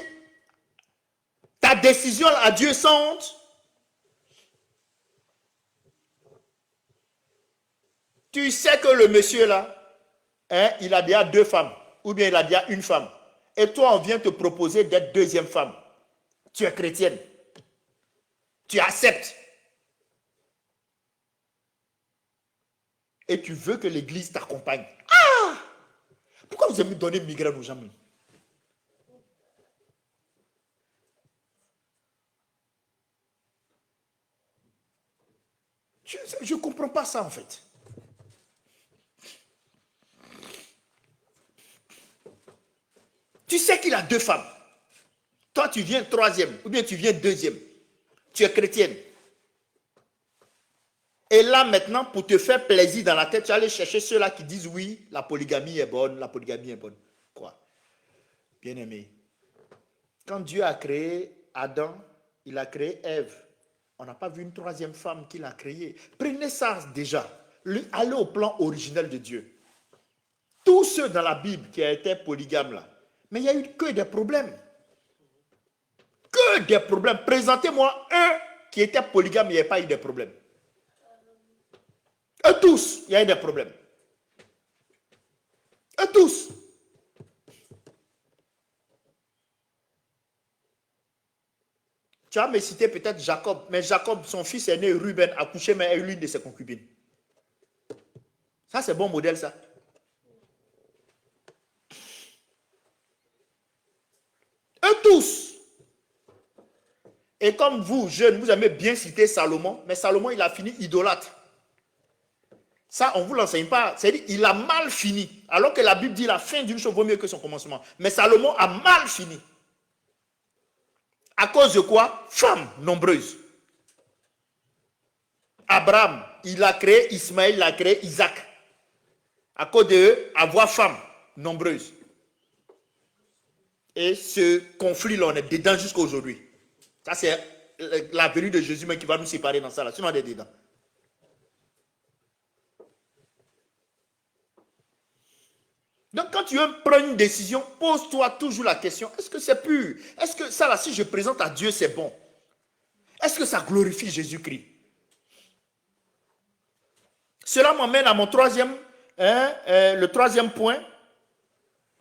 ta décision à Dieu sans honte? Tu sais que le monsieur là, il a déjà 2 femmes, ou bien il a déjà une femme. et toi, on vient te proposer d'être deuxième femme. Tu es chrétienne. Tu acceptes. Et tu veux que l'église t'accompagne. Ah! Pourquoi vous aimez donner migraine aux gens? Je ne comprends pas ça en fait. Tu sais qu'il a deux femmes. Toi, tu viens troisième ou bien tu viens deuxième. Tu es chrétienne. Et là, maintenant, pour te faire plaisir dans la tête, tu vas aller chercher ceux-là qui disent oui, la polygamie est bonne, la polygamie est bonne. Quoi? Bien-aimé, quand Dieu a créé Adam, il a créé Ève. On n'a pas vu une troisième femme qu'il a créée. Prenez ça déjà. Allez au plan originel de Dieu. Tous ceux dans la Bible qui étaient polygames là, mais il n'y a eu que des problèmes. Que des problèmes. Présentez-moi un qui était polygame, il n'y a pas eu de problèmes. Eux tous, il y a eu des problèmes. Eux tous. Tu vas me citer peut-être Jacob, mais Jacob, son fils aîné, Ruben, a couché mais avec l'une de ses concubines. Ça, c'est bon modèle, ça. Eux tous. Et comme vous, jeunes, vous aimez bien citer Salomon, mais Salomon, il a fini idolâtre. Ça, on ne vous l'enseigne pas. C'est-à-dire, il a mal fini. Alors que la Bible dit la fin d'une chose vaut mieux que son commencement. Mais Salomon a mal fini. À cause de quoi? Femmes nombreuses. Abraham, il a créé Ismaël, il a créé Isaac. À cause d'avoir femmes nombreuses. Et ce conflit-là, on est dedans jusqu'à aujourd'hui. Ça, c'est la venue de Jésus mais qui va nous séparer dans ça. Là. Sinon, on est dedans. Donc, quand tu veux prendre une décision, pose-toi toujours la question, est-ce que c'est pur? Est-ce que ça, là, si je présente à Dieu, c'est bon? Est-ce que ça glorifie Jésus-Christ? Cela m'amène à mon troisième, le troisième point.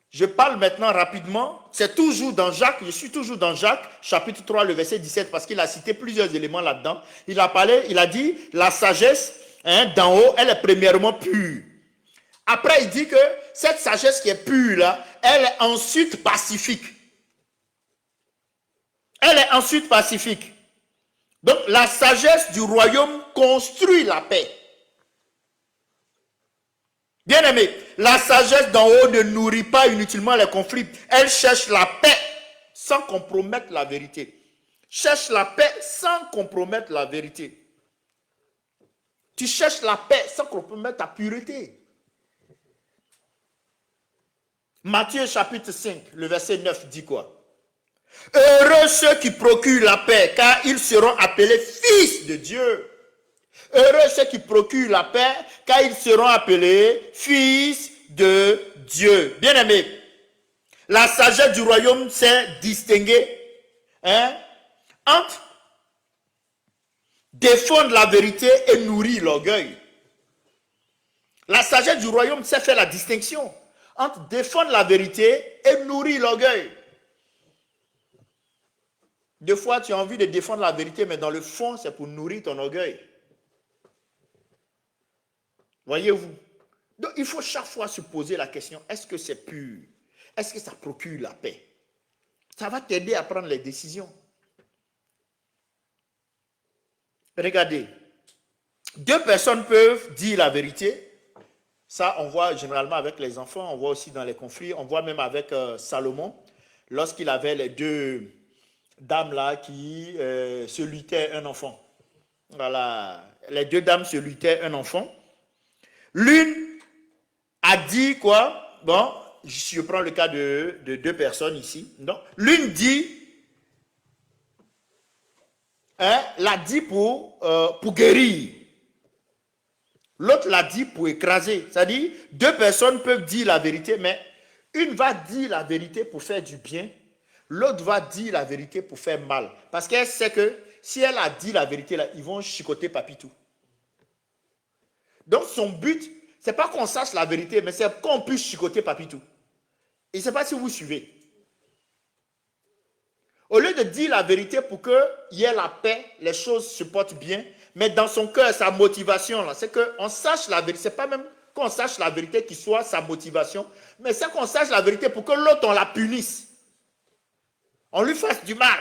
Je parle maintenant rapidement. C'est toujours dans Jacques, je suis toujours dans Jacques, chapitre 3, le verset 17, parce qu'il a cité plusieurs éléments là-dedans. Il a parlé, il a dit, la sagesse d'en haut, elle est premièrement pure. Après, il dit que cette sagesse qui est pure là, elle est ensuite pacifique. Elle est ensuite pacifique. Donc, la sagesse du royaume construit la paix. Bien aimé, la sagesse d'en haut ne nourrit pas inutilement les conflits. Elle cherche la paix sans compromettre la vérité. Cherche la paix sans compromettre la vérité. Tu cherches la paix sans compromettre ta pureté. Matthieu chapitre 5, le verset 9 dit quoi? Heureux ceux qui procurent la paix, car ils seront appelés fils de Dieu. Heureux ceux qui procurent la paix, car ils seront appelés fils de Dieu. Bien-aimés, la sagesse du royaume s'est distinguée entre défendre la vérité et nourrir l'orgueil. La sagesse du royaume sait faire la distinction entre défendre la vérité et nourrir l'orgueil. Des fois, tu as envie de défendre la vérité, mais dans le fond, c'est pour nourrir ton orgueil. Voyez-vous? Donc, il faut chaque fois se poser la question, est-ce que c'est pur? Est-ce que ça procure la paix? Ça va t'aider à prendre les décisions. Regardez, deux personnes peuvent dire la vérité. Ça, on voit généralement avec les enfants, on voit aussi dans les conflits, on voit même avec Salomon, lorsqu'il avait les deux dames là qui se luttaient un enfant. Voilà, les deux dames se luttaient un enfant. L'une a dit quoi? Bon, je prends le cas de deux personnes ici. L'une dit, l'a dit pour guérir. L'autre l'a dit pour écraser. C'est-à-dire, deux personnes peuvent dire la vérité, mais une va dire la vérité pour faire du bien, l'autre va dire la vérité pour faire mal. Parce qu'elle sait que si elle a dit la vérité, là, ils vont chicoter Papitou. Donc son but, ce n'est pas qu'on sache la vérité, mais c'est qu'on puisse chicoter Papitou. Et je ne sais pas si vous suivez. Au lieu de dire la vérité pour qu'il y ait la paix, les choses se portent bien, mais dans son cœur, sa motivation, c'est qu'on sache la vérité. Ce n'est pas même qu'on sache la vérité qui soit sa motivation, mais c'est qu'on sache la vérité pour que l'autre, on la punisse. On lui fasse du mal.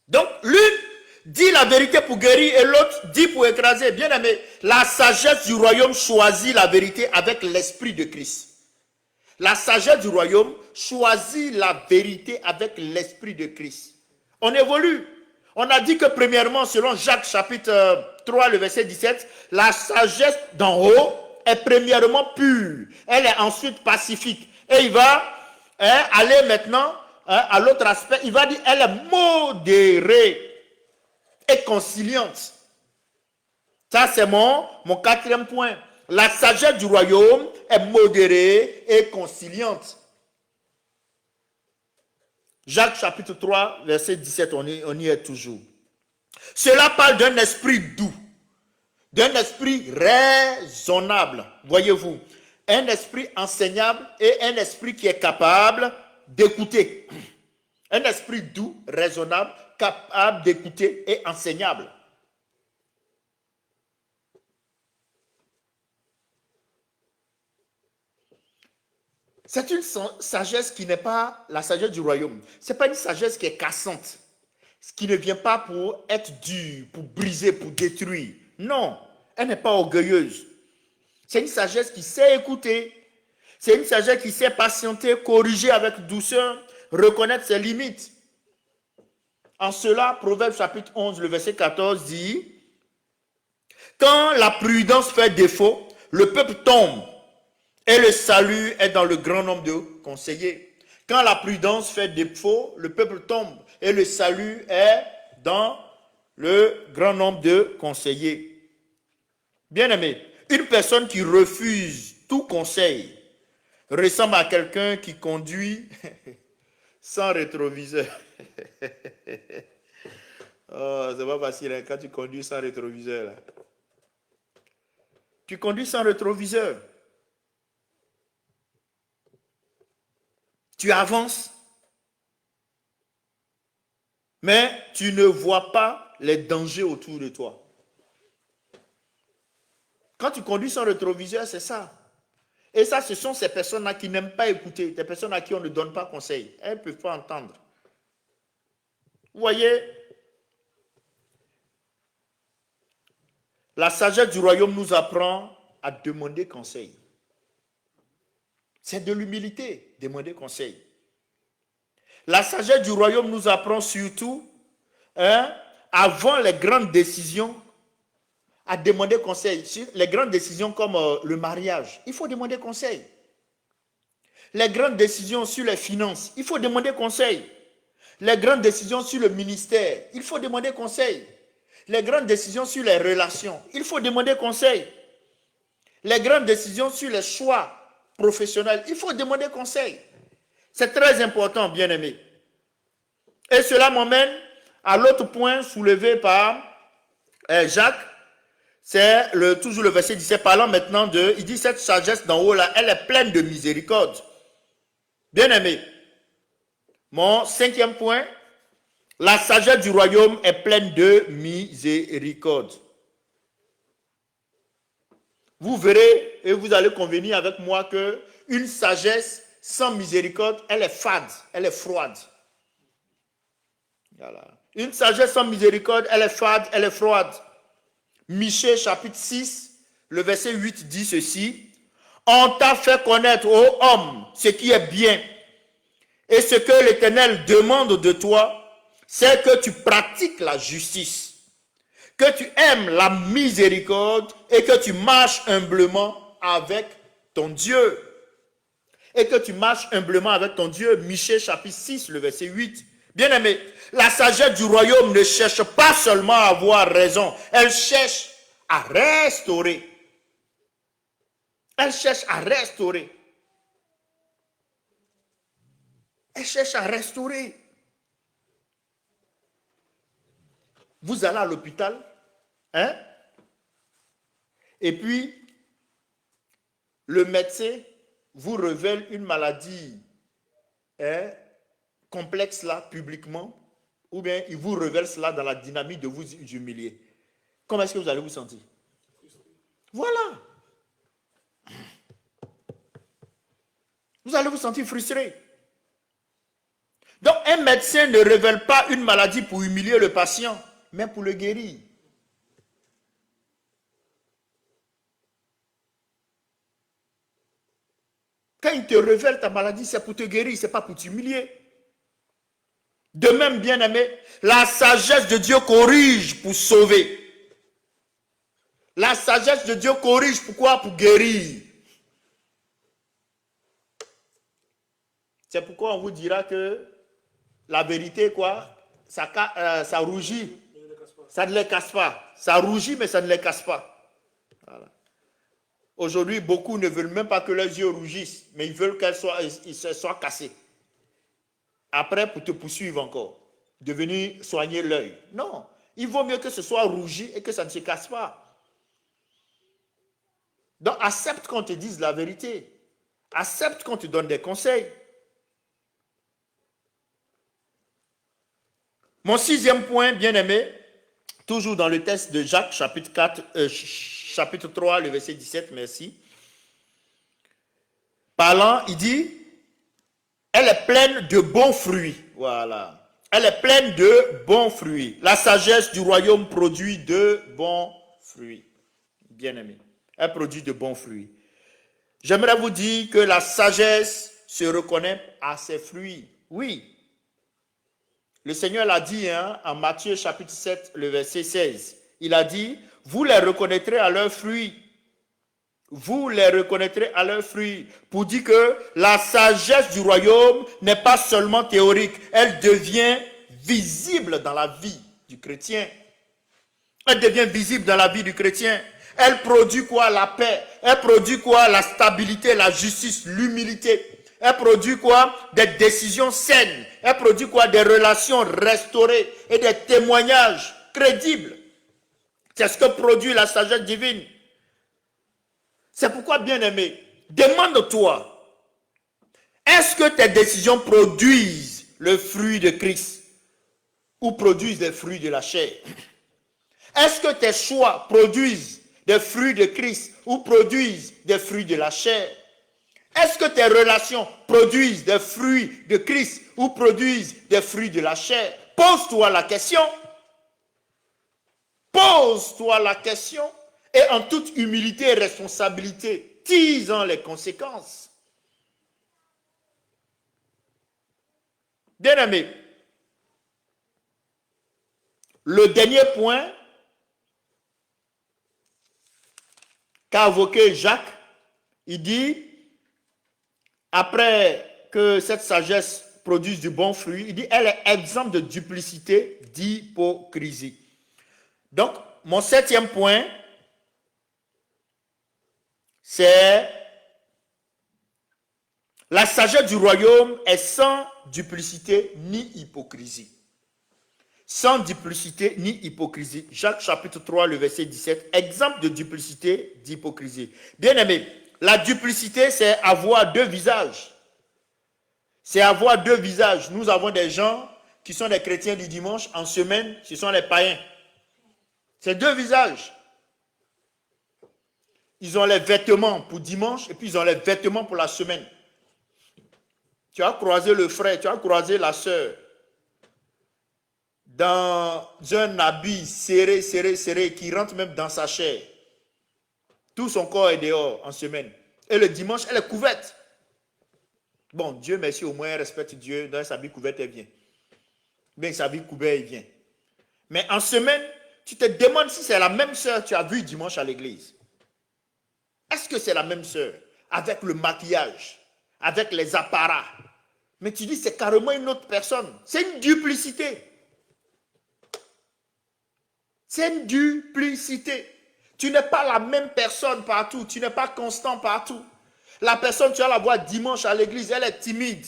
Donc, l'une dit la vérité pour guérir et l'autre dit pour écraser. Bien aimé, la sagesse du royaume choisit la vérité avec l'esprit de Christ. La sagesse du royaume choisit la vérité avec l'esprit de Christ. On évolue. On a dit que premièrement, selon Jacques chapitre 3, le verset 17, la sagesse d'en haut est premièrement pure. Elle est ensuite pacifique. Et il va aller maintenant à l'autre aspect. Il va dire, elle est modérée et conciliante. Ça, c'est mon quatrième point. La sagesse du royaume est modérée et conciliante. Jacques chapitre 3, verset 17, on y est toujours. Cela parle d'un esprit doux, d'un esprit raisonnable, voyez-vous. Un esprit enseignable et un esprit qui est capable d'écouter. Un esprit doux, raisonnable, capable d'écouter et enseignable. C'est une sagesse qui n'est pas la sagesse du royaume. Ce n'est pas une sagesse qui est cassante, qui ne vient pas pour être dure, pour briser, pour détruire. Non, elle n'est pas orgueilleuse. C'est une sagesse qui sait écouter. C'est une sagesse qui sait patienter, corriger avec douceur, reconnaître ses limites. En cela, Proverbe chapitre 11, le verset 14 dit, « Quand la prudence fait défaut, le peuple tombe. Et le salut est dans le grand nombre de conseillers. » Quand la prudence fait défaut, le peuple tombe. Et le salut est dans le grand nombre de conseillers. Bien-aimé, une personne qui refuse tout conseil ressemble à quelqu'un qui conduit sans rétroviseur. Oh, c'est pas facile hein, quand tu conduis sans rétroviseur. Là. Tu conduis sans rétroviseur. Tu avances, mais tu ne vois pas les dangers autour de toi. Quand tu conduis sans rétroviseur, c'est ça. Et ça, ce sont ces personnes-là qui n'aiment pas écouter, des personnes à qui on ne donne pas conseil. Elles ne peuvent pas entendre. Vous voyez, la sagesse du royaume nous apprend à demander conseil. C'est de l'humilité, demander conseil. La sagesse du royaume nous apprend surtout, avant les grandes décisions, à demander conseil. Les grandes décisions comme le mariage, il faut demander conseil. Les grandes décisions sur les finances, il faut demander conseil. Les grandes décisions sur le ministère, il faut demander conseil. Les grandes décisions sur les relations, il faut demander conseil. Les grandes décisions sur les choix professionnels, il faut demander conseil. C'est très important, bien-aimé. Et cela m'emmène à l'autre point soulevé par Jacques. C'est toujours le verset 17, parlant maintenant de, il dit cette sagesse d'en haut là, elle est pleine de miséricorde. Bien-aimé, mon cinquième point, la sagesse du royaume est pleine de miséricorde. Vous verrez et vous allez convenir avec moi que une sagesse sans miséricorde, elle est fade, elle est froide. Voilà. Une sagesse sans miséricorde, elle est fade, elle est froide. Michée chapitre 6, le verset 8 dit ceci. On t'a fait connaître, ô homme, ce qui est bien. Et ce que l'Éternel demande de toi, c'est que tu pratiques la justice, que tu aimes la miséricorde et que tu marches humblement avec ton Dieu. Et que tu marches humblement avec ton Dieu. Michée chapitre 6, le verset 8. Bien-aimé, la sagesse du royaume ne cherche pas seulement à avoir raison, elle cherche à restaurer. Elle cherche à restaurer. Elle cherche à restaurer. Vous allez à l'hôpital, hein? Et puis, le médecin vous révèle une maladie complexe là, publiquement, ou bien il vous révèle cela dans la dynamique de vous humilier, comment est-ce que vous allez vous sentir? Voilà. Vous allez vous sentir frustré. Donc, un médecin ne révèle pas une maladie pour humilier le patient, mais pour le guérir. Quand il te révèle ta maladie, c'est pour te guérir, ce n'est pas pour t'humilier. De même, bien-aimé, la sagesse de Dieu corrige pour sauver. La sagesse de Dieu corrige pourquoi? Pour guérir. C'est pourquoi on vous dira que la vérité, quoi, ça rougit. Ça ne les casse pas. Ça rougit, mais ça ne les casse pas. Voilà. Aujourd'hui, beaucoup ne veulent même pas que leurs yeux rougissent, mais ils veulent qu'ils soient cassés. Après, pour te poursuivre encore, de venir soigner l'œil. Non, il vaut mieux que ce soit rougi et que ça ne se casse pas. Donc, accepte qu'on te dise la vérité. Accepte qu'on te donne des conseils. Mon sixième point, bien-aimé, toujours dans le texte de Jacques, chapitre 3, le verset 17, merci. Parlant, il dit, elle est pleine de bons fruits. Voilà. Elle est pleine de bons fruits. La sagesse du royaume produit de bons fruits. Bien-aimé, elle produit de bons fruits. J'aimerais vous dire que la sagesse se reconnaît à ses fruits. Oui. Le Seigneur l'a dit en Matthieu chapitre 7, le verset 16. Il a dit, vous les reconnaîtrez à leurs fruits. Vous les reconnaîtrez à leurs fruits. Pour dire que la sagesse du royaume n'est pas seulement théorique. Elle devient visible dans la vie du chrétien. Elle devient visible dans la vie du chrétien. Elle produit quoi? La paix. Elle produit quoi? La stabilité, la justice, l'humilité. Elle produit quoi? Des décisions saines. Elle produit quoi? Des relations restaurées et des témoignages crédibles. C'est ce que produit la sagesse divine. C'est pourquoi, bien-aimé, demande-toi, est-ce que tes décisions produisent le fruit de Christ ou produisent des fruits de la chair? Est-ce que tes choix produisent des fruits de Christ ou produisent des fruits de la chair? Est-ce que tes relations produisent des fruits de Christ ou produisent des fruits de la chair? Pose-toi la question. Pose-toi la question et en toute humilité et responsabilité, tire-en les conséquences. Bien-aimé, le dernier point qu'a évoqué Jacques, il dit, après que cette sagesse produise du bon fruit, il dit, elle est exempte de duplicité, d'hypocrisie. Donc, mon septième point, c'est la sagesse du royaume est sans duplicité ni hypocrisie. Sans duplicité ni hypocrisie. Jacques chapitre 3, le verset 17, exemple de duplicité, d'hypocrisie. Bien-aimé, la duplicité, c'est avoir deux visages. C'est avoir deux visages. Nous avons des gens qui sont des chrétiens du dimanche, en semaine, ce sont les païens. C'est deux visages. Ils ont les vêtements pour dimanche et puis ils ont les vêtements pour la semaine. Tu as croisé le frère, tu as croisé la sœur dans un habit serré, serré, serré, qui rentre même dans sa chair. Tout son corps est dehors en semaine. Et le dimanche, elle est couverte. Bon, Dieu merci, au moins elle respecte Dieu. Dans sa vie couverte, elle vient. Bien, sa vie couverte, elle vient. Mais en semaine, tu te demandes si c'est la même sœur que tu as vue dimanche à l'église. Est-ce que c'est la même sœur? Avec le maquillage, avec les apparats. Mais tu dis, c'est carrément une autre personne. C'est une duplicité. C'est une duplicité. Tu n'es pas la même personne partout. Tu n'es pas constant partout. La personne, tu vas la voir dimanche à l'église, elle est timide.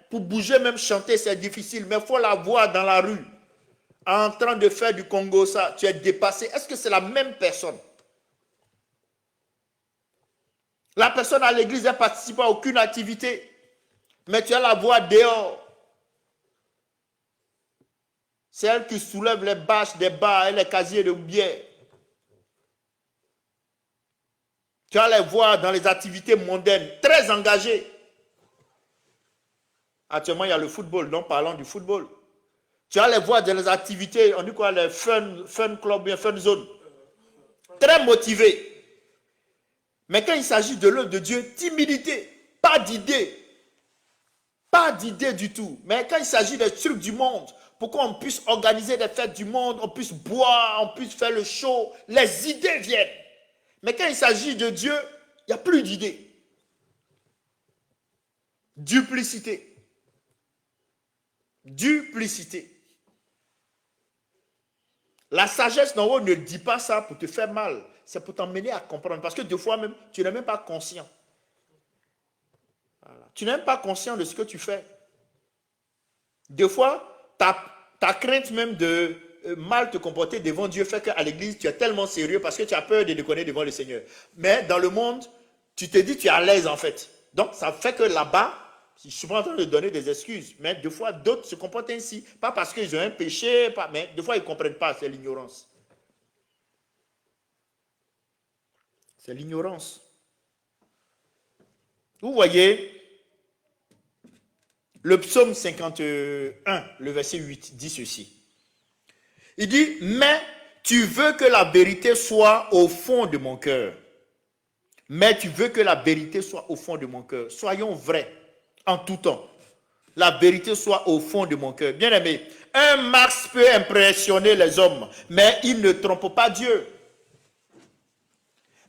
Pour bouger, même chanter, c'est difficile. Mais il faut la voir dans la rue, en train de faire du Congo, ça. Tu es dépassé. Est-ce que c'est la même personne? La personne à l'église ne participe à aucune activité, mais tu as la voix dehors. C'est elle qui soulève les bâches des bars et les casiers de bière. Tu vas les voir dans les activités mondaines, très engagées. Actuellement, il y a le football, donc parlons du football. Tu vas les voir dans les activités, on dit quoi, les fun club, bien fun zone. Très motivés. Mais quand il s'agit de l'œuvre de Dieu, timidité, pas d'idée. Pas d'idée du tout. Mais quand il s'agit des trucs du monde, pour qu'on puisse organiser des fêtes du monde, on puisse boire, on puisse faire le show, les idées viennent. Mais quand il s'agit de Dieu, il n'y a plus d'idées. Duplicité. Duplicité. La sagesse d'en haut ne dit pas ça pour te faire mal. C'est pour t'emmener à comprendre. Parce que des fois même, tu n'es même pas conscient. Voilà. Tu n'es même pas conscient de ce que tu fais. Des fois, ta crainte même de mal te comporter devant Dieu fait qu'à l'église, tu es tellement sérieux parce que tu as peur de déconner devant le Seigneur. Mais dans le monde, tu te dis tu es à l'aise en fait. Donc, ça fait que là-bas, je suis pas en train de donner des excuses, mais des fois, d'autres se comportent ainsi. Pas parce qu'ils ont un péché, mais des fois, ils ne comprennent pas, c'est l'ignorance. C'est l'ignorance. Vous voyez, le psaume 51, le verset 8, dit ceci. Il dit, mais tu veux que la vérité soit au fond de mon cœur. Mais tu veux que la vérité soit au fond de mon cœur. Soyons vrais en tout temps. La vérité soit au fond de mon cœur. Bien aimé, un masque peut impressionner les hommes, mais il ne trompe pas Dieu.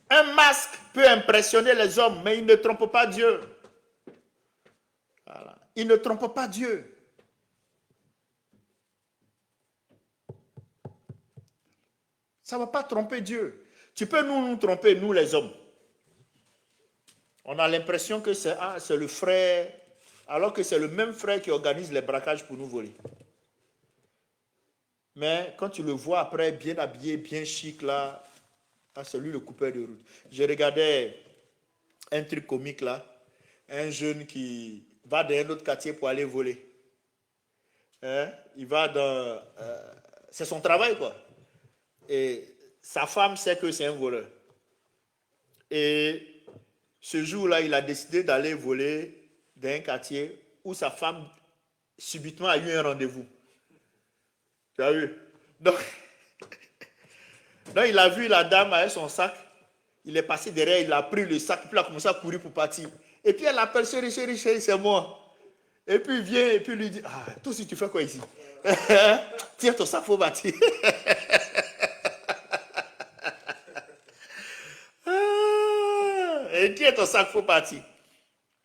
Un masque peut impressionner les hommes, mais il ne trompe pas Dieu. Voilà. Il ne trompe pas Dieu. Ça ne va pas tromper Dieu. Tu peux nous tromper, nous les hommes. On a l'impression que c'est le frère, alors que c'est le même frère qui organise les braquages pour nous voler. Mais quand tu le vois après, bien habillé, bien chic, là, c'est lui le coupeur de route. Je regardais un truc comique là, un jeune qui va dans un autre quartier pour aller voler. Hein? Il va dans... c'est son travail, quoi. Et sa femme sait que c'est un voleur. Et ce jour-là, il a décidé d'aller voler dans un quartier où sa femme subitement a eu un rendez-vous. Tu as vu? Donc, il a vu la dame avec son sac. Il est passé derrière, il a pris le sac, puis il a commencé à courir pour partir. Et puis elle appelle, chérie, chérie, chérie, c'est moi. Et puis il vient, et puis il lui dit, ah, toi aussi tu fais quoi ici? Tiens ton sac, faut partir. Et tiens ton sac, faut partir.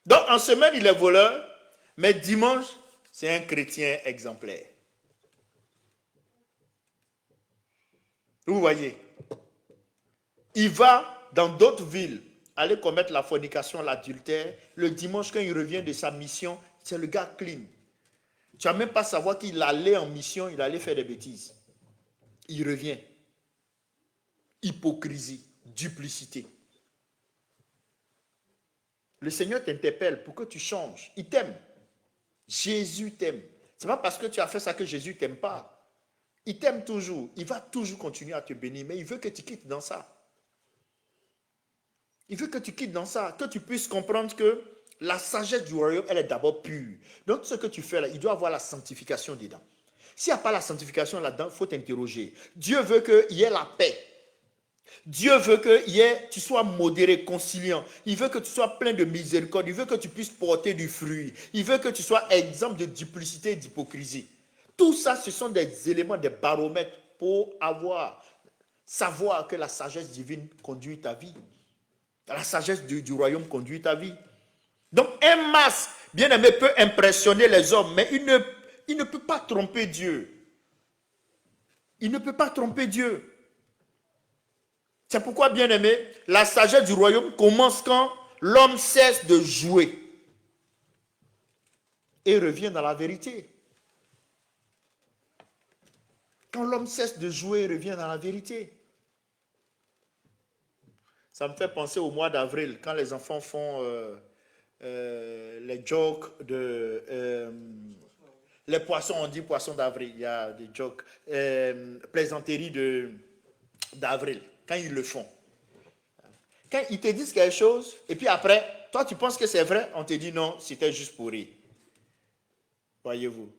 Donc en semaine, il est voleur, mais dimanche, c'est un chrétien exemplaire. Vous voyez, il va dans d'autres villes aller commettre la fornication, l'adultère. Le dimanche, quand il revient de sa mission, c'est le gars clean. Tu n'as même pas savoir qu'il allait en mission, il allait faire des bêtises. Il revient. Hypocrisie, duplicité. Le Seigneur t'interpelle pour que tu changes. Il t'aime. Jésus t'aime. Ce n'est pas parce que tu as fait ça que Jésus ne t'aime pas. Il t'aime toujours. Il va toujours continuer à te bénir, mais il veut que tu quittes dans ça. Il veut que tu quittes dans ça, que tu puisses comprendre que la sagesse du royaume, elle est d'abord pure. Donc, ce que tu fais là, il doit avoir la sanctification dedans. S'il n'y a pas la sanctification là-dedans, il faut t'interroger. Dieu veut qu'il y ait la paix. Dieu veut que tu sois modéré, conciliant. Il veut que tu sois plein de miséricorde. Il veut que tu puisses porter du fruit. Il veut que tu sois exemple de duplicité et d'hypocrisie. Tout ça, ce sont des éléments, des baromètres pour savoir que la sagesse divine conduit ta vie. La sagesse du royaume conduit ta vie. Donc, un masque, bien aimé, peut impressionner les hommes, mais il ne peut pas tromper Dieu. Il ne peut pas tromper Dieu. C'est pourquoi, bien aimé, la sagesse du royaume commence quand l'homme cesse de jouer et revient dans la vérité. Quand l'homme cesse de jouer et revient dans la vérité. Ça me fait penser au mois d'avril, quand les enfants font les jokes de... les poissons, on dit poissons d'avril. Il y a des jokes. Plaisanteries d'avril, quand ils le font. Quand ils te disent quelque chose, et puis après, toi tu penses que c'est vrai, on te dit non, c'était juste pour rire. Voyez-vous.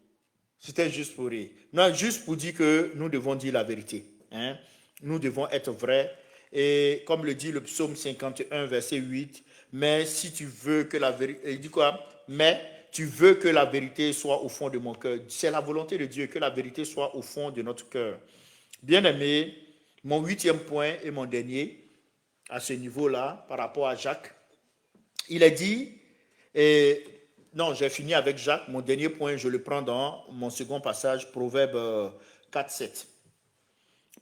C'était juste pour rire. Non, juste pour dire que nous devons dire la vérité. Hein? Nous devons être vrais. Et comme le dit le psaume 51, verset 8, mais si tu veux que la vérité... Il dit quoi? Mais tu veux que la vérité soit au fond de mon cœur. C'est la volonté de Dieu que la vérité soit au fond de notre cœur. Bien-aimé, mon 8e point et mon dernier, à ce niveau-là, par rapport à Jacques, il a dit... non, j'ai fini avec Jacques. Mon dernier point, je le prends dans mon second passage, Proverbe 4, 7.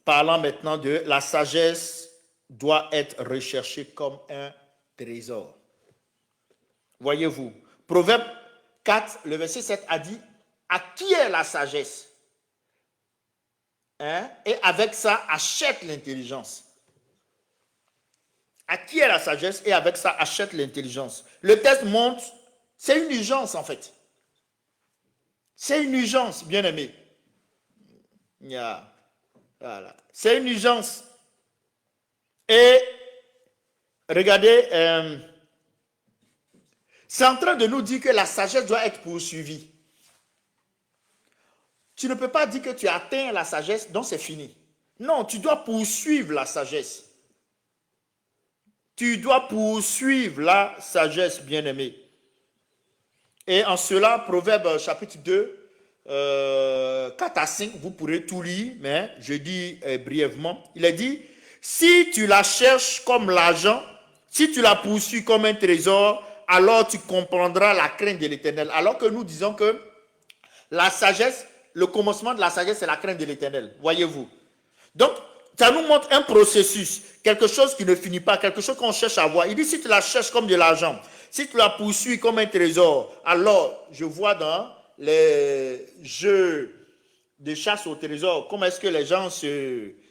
Parlant maintenant de la sagesse doit être recherchée comme un trésor. Voyez-vous, Proverbe 4, le verset 7 a dit, à qui est la sagesse? Hein? Et avec ça, achète l'intelligence. À qui est la sagesse? Et avec ça, achète l'intelligence. Le texte montre, c'est une urgence en fait. C'est une urgence, bien-aimé. Voilà. C'est une urgence. Et regardez, c'est en train de nous dire que la sagesse doit être poursuivie. Tu ne peux pas dire que tu as atteint la sagesse, donc c'est fini. Non, tu dois poursuivre la sagesse. Tu dois poursuivre la sagesse, bien-aimé. Et en cela, Proverbe chapitre 2, 4 à 5, vous pourrez tout lire, mais je dis brièvement. Il est dit, si tu la cherches comme l'argent, si tu la poursuis comme un trésor, alors tu comprendras la crainte de l'Éternel. Alors que nous disons que la sagesse, le commencement de la sagesse, c'est la crainte de l'Éternel. Voyez-vous. Donc, ça nous montre un processus, quelque chose qui ne finit pas, quelque chose qu'on cherche à avoir. Il dit, si tu la cherches comme de l'argent, si tu la poursuis comme un trésor, alors, je vois dans les jeux de chasse au trésor, comment est-ce que les gens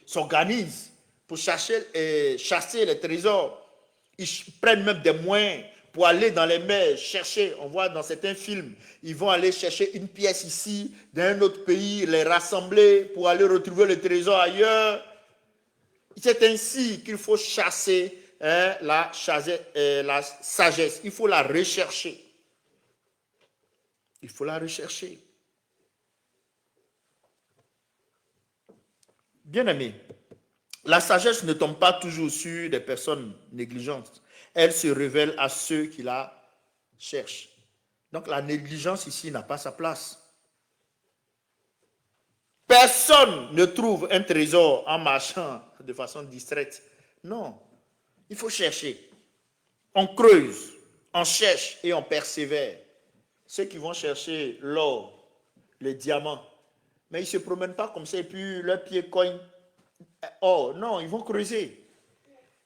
s'organisent pour chasser les trésors. Ils prennent même des moyens pour aller dans les mers, chercher. On voit dans certains films, ils vont aller chercher une pièce ici, d'un autre pays, les rassembler pour aller retrouver le trésor ailleurs. C'est ainsi qu'il faut chasser la sagesse. Il faut la rechercher. Il faut la rechercher. Bien-aimé, la sagesse ne tombe pas toujours sur des personnes négligentes. Elle se révèle à ceux qui la cherchent. Donc la négligence ici n'a pas sa place. Personne ne trouve un trésor en marchant de façon distraite. Non, il faut chercher. On creuse, on cherche et on persévère. Ceux qui vont chercher l'or, les diamants, mais ils ne se promènent pas comme ça et puis leurs pieds cognent. Oh non, ils vont creuser.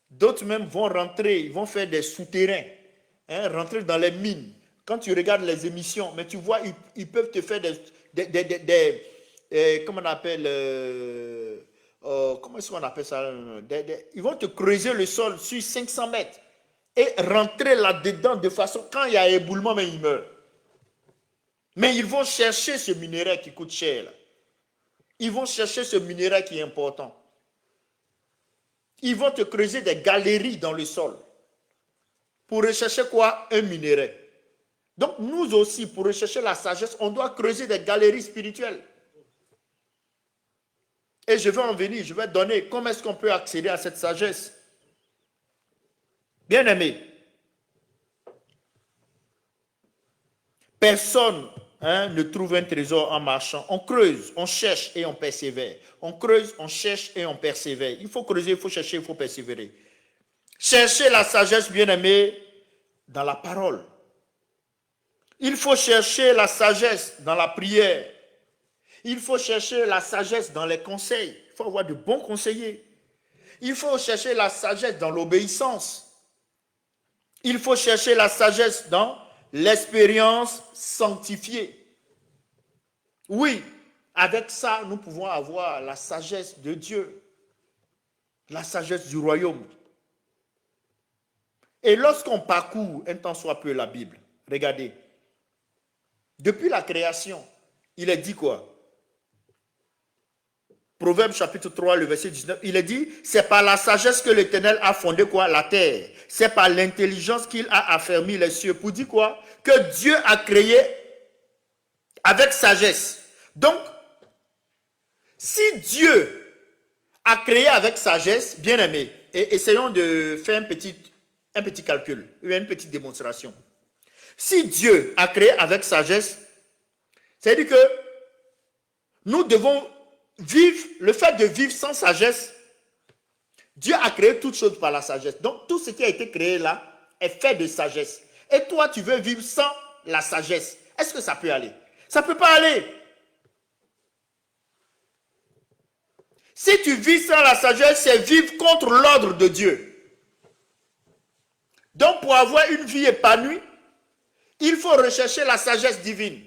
D'autres même vont rentrer, ils vont faire des souterrains, rentrer dans les mines. Quand tu regardes les émissions, mais tu vois, ils peuvent te faire comment on appelle, comment est-ce qu'on appelle ça? Ils vont te creuser le sol sur 500 mètres et rentrer là-dedans de façon, quand il y a éboulement, mais ils meurent. Mais ils vont chercher ce minerai qui coûte cher. Là. Ils vont chercher ce minerai qui est important. Ils vont te creuser des galeries dans le sol. Pour rechercher quoi? Un minerai. Donc nous aussi, pour rechercher la sagesse, on doit creuser des galeries spirituelles. Et je vais en venir, je vais donner comment est-ce qu'on peut accéder à cette sagesse. Bien-aimé, personne ne trouve un trésor en marchant. On creuse, on cherche et on persévère. On creuse, on cherche et on persévère. Il faut creuser, il faut chercher, il faut persévérer. Chercher la sagesse, bien-aimé, dans la parole. Il faut chercher la sagesse dans la prière. Il faut chercher la sagesse dans les conseils. Il faut avoir de bons conseillers. Il faut chercher la sagesse dans l'obéissance. Il faut chercher la sagesse dans l'expérience sanctifiée. Oui, avec ça, nous pouvons avoir la sagesse de Dieu, la sagesse du royaume. Et lorsqu'on parcourt un temps soit peu la Bible, regardez, depuis la création, il est dit quoi? Proverbe chapitre 3, le verset 19, il est dit, c'est par la sagesse que l'Éternel a fondé quoi? La terre. C'est par l'intelligence qu'il a affermi les cieux. Pour dire quoi? Que Dieu a créé avec sagesse. Donc, si Dieu a créé avec sagesse, bien aimé, et essayons de faire un petit calcul, une petite démonstration. Si Dieu a créé avec sagesse, c'est-à-dire que nous devons vivre, le fait de vivre sans sagesse, Dieu a créé toutes choses par la sagesse. Donc, tout ce qui a été créé là est fait de sagesse. Et toi, tu veux vivre sans la sagesse. Est-ce que ça peut aller? Ça ne peut pas aller. Si tu vis sans la sagesse, c'est vivre contre l'ordre de Dieu. Donc, pour avoir une vie épanouie, il faut rechercher la sagesse divine.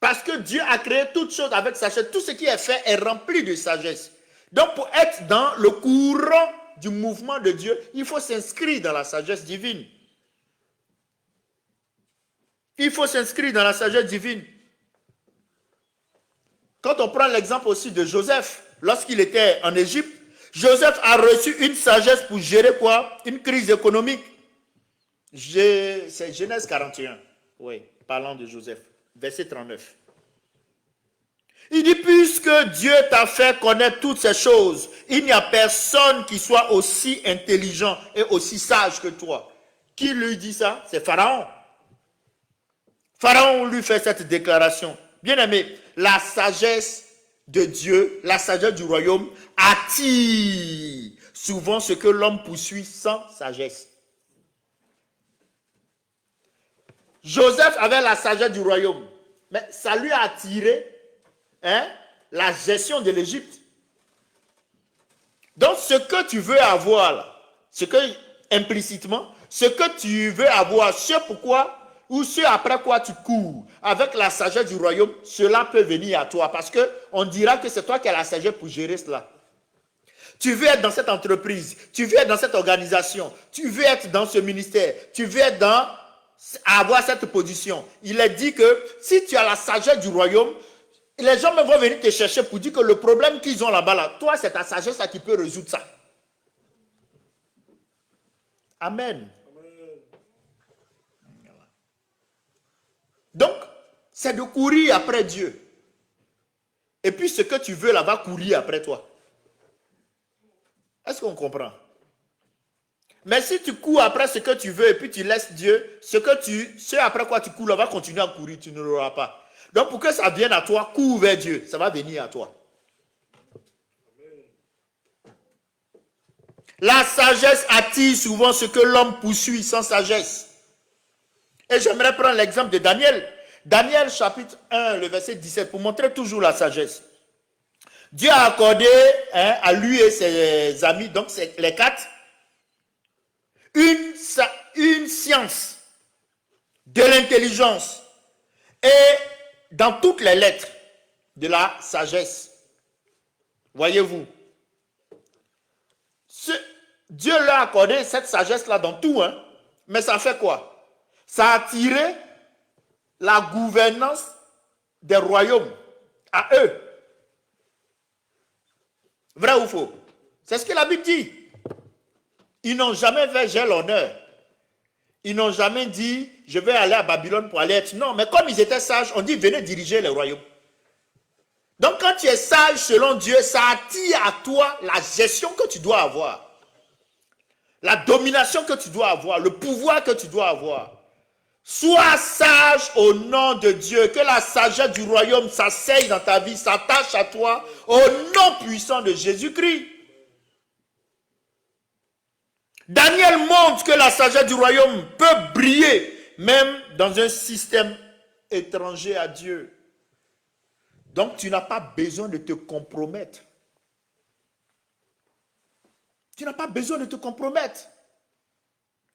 Parce que Dieu a créé toutes choses avec sagesse. Tout ce qui est fait est rempli de sagesse. Donc, pour être dans le courant du mouvement de Dieu, il faut s'inscrire dans la sagesse divine. Il faut s'inscrire dans la sagesse divine. Quand on prend l'exemple aussi de Joseph, lorsqu'il était en Égypte, Joseph a reçu une sagesse pour gérer quoi? Une crise économique. C'est Genèse 41, oui, parlant de Joseph, verset 39. Il dit, puisque Dieu t'a fait connaître toutes ces choses, il n'y a personne qui soit aussi intelligent et aussi sage que toi. Qui lui dit ça? C'est Pharaon. Pharaon lui fait cette déclaration. Bien aimé, la sagesse de Dieu, la sagesse du royaume attire souvent ce que l'homme poursuit sans sagesse. Joseph avait la sagesse du royaume, mais ça lui a attiré la gestion de l'Égypte. Donc, ce que tu veux avoir, là, implicitement, ce que tu veux avoir, ce pourquoi ou ce après quoi tu cours, avec la sagesse du royaume, cela peut venir à toi, parce qu'on dira que c'est toi qui as la sagesse pour gérer cela. Tu veux être dans cette entreprise, tu veux être dans cette organisation, tu veux être dans ce ministère, tu veux être avoir cette position. Il est dit que si tu as la sagesse du royaume, les gens vont venir te chercher pour dire que le problème qu'ils ont là-bas, là, toi, c'est ta sagesse qui peut résoudre ça. Amen. Donc, c'est de courir après Dieu. Et puis, ce que tu veux là va courir après toi. Est-ce qu'on comprend? Mais si tu cours après ce que tu veux et puis tu laisses Dieu, ce après quoi tu cours là va continuer à courir, tu ne l'auras pas. Donc, pour que ça vienne à toi, cours vers Dieu, ça va venir à toi. La sagesse attire souvent ce que l'homme poursuit sans sagesse. Et j'aimerais prendre l'exemple de Daniel. Daniel chapitre 1, le verset 17, pour montrer toujours la sagesse. Dieu a accordé à lui et ses amis, donc c'est les 4, une science de l'intelligence et dans toutes les lettres de la sagesse. Voyez-vous, Dieu leur a accordé cette sagesse-là dans tout, mais ça fait quoi? Ça a tiré la gouvernance des royaumes à eux. Vrai ou faux? C'est ce que la Bible dit. Ils n'ont jamais fait j'ai l'honneur. Ils n'ont jamais dit je vais aller à Babylone pour aller être. Non, mais comme ils étaient sages, on dit venez diriger les royaumes. Donc quand tu es sage selon Dieu, ça attire à toi la gestion que tu dois avoir. La domination que tu dois avoir, le pouvoir que tu dois avoir. Sois sage au nom de Dieu, que la sagesse du royaume s'asseye dans ta vie, s'attache à toi, au nom puissant de Jésus-Christ. Daniel montre que la sagesse du royaume peut briller, même dans un système étranger à Dieu. Donc tu n'as pas besoin de te compromettre. Tu n'as pas besoin de te compromettre.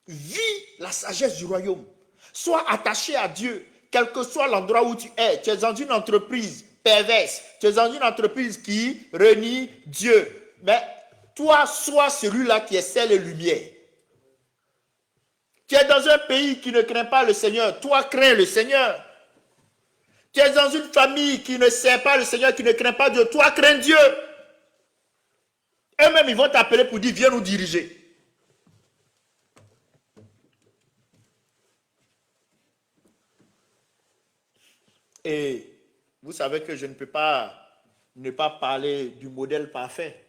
Vis la sagesse du royaume. Sois attaché à Dieu, quel que soit l'endroit où tu es. Tu es dans une entreprise perverse. Tu es dans une entreprise qui renie Dieu. Mais toi, sois celui-là qui est sel et lumière. Tu es dans un pays qui ne craint pas le Seigneur. Toi, crains le Seigneur. Tu es dans une famille qui ne sert pas le Seigneur, qui ne craint pas Dieu. Toi, crains Dieu. Eux-mêmes, ils vont t'appeler pour dire, viens nous diriger. Et vous savez que je ne peux pas ne pas parler du modèle parfait.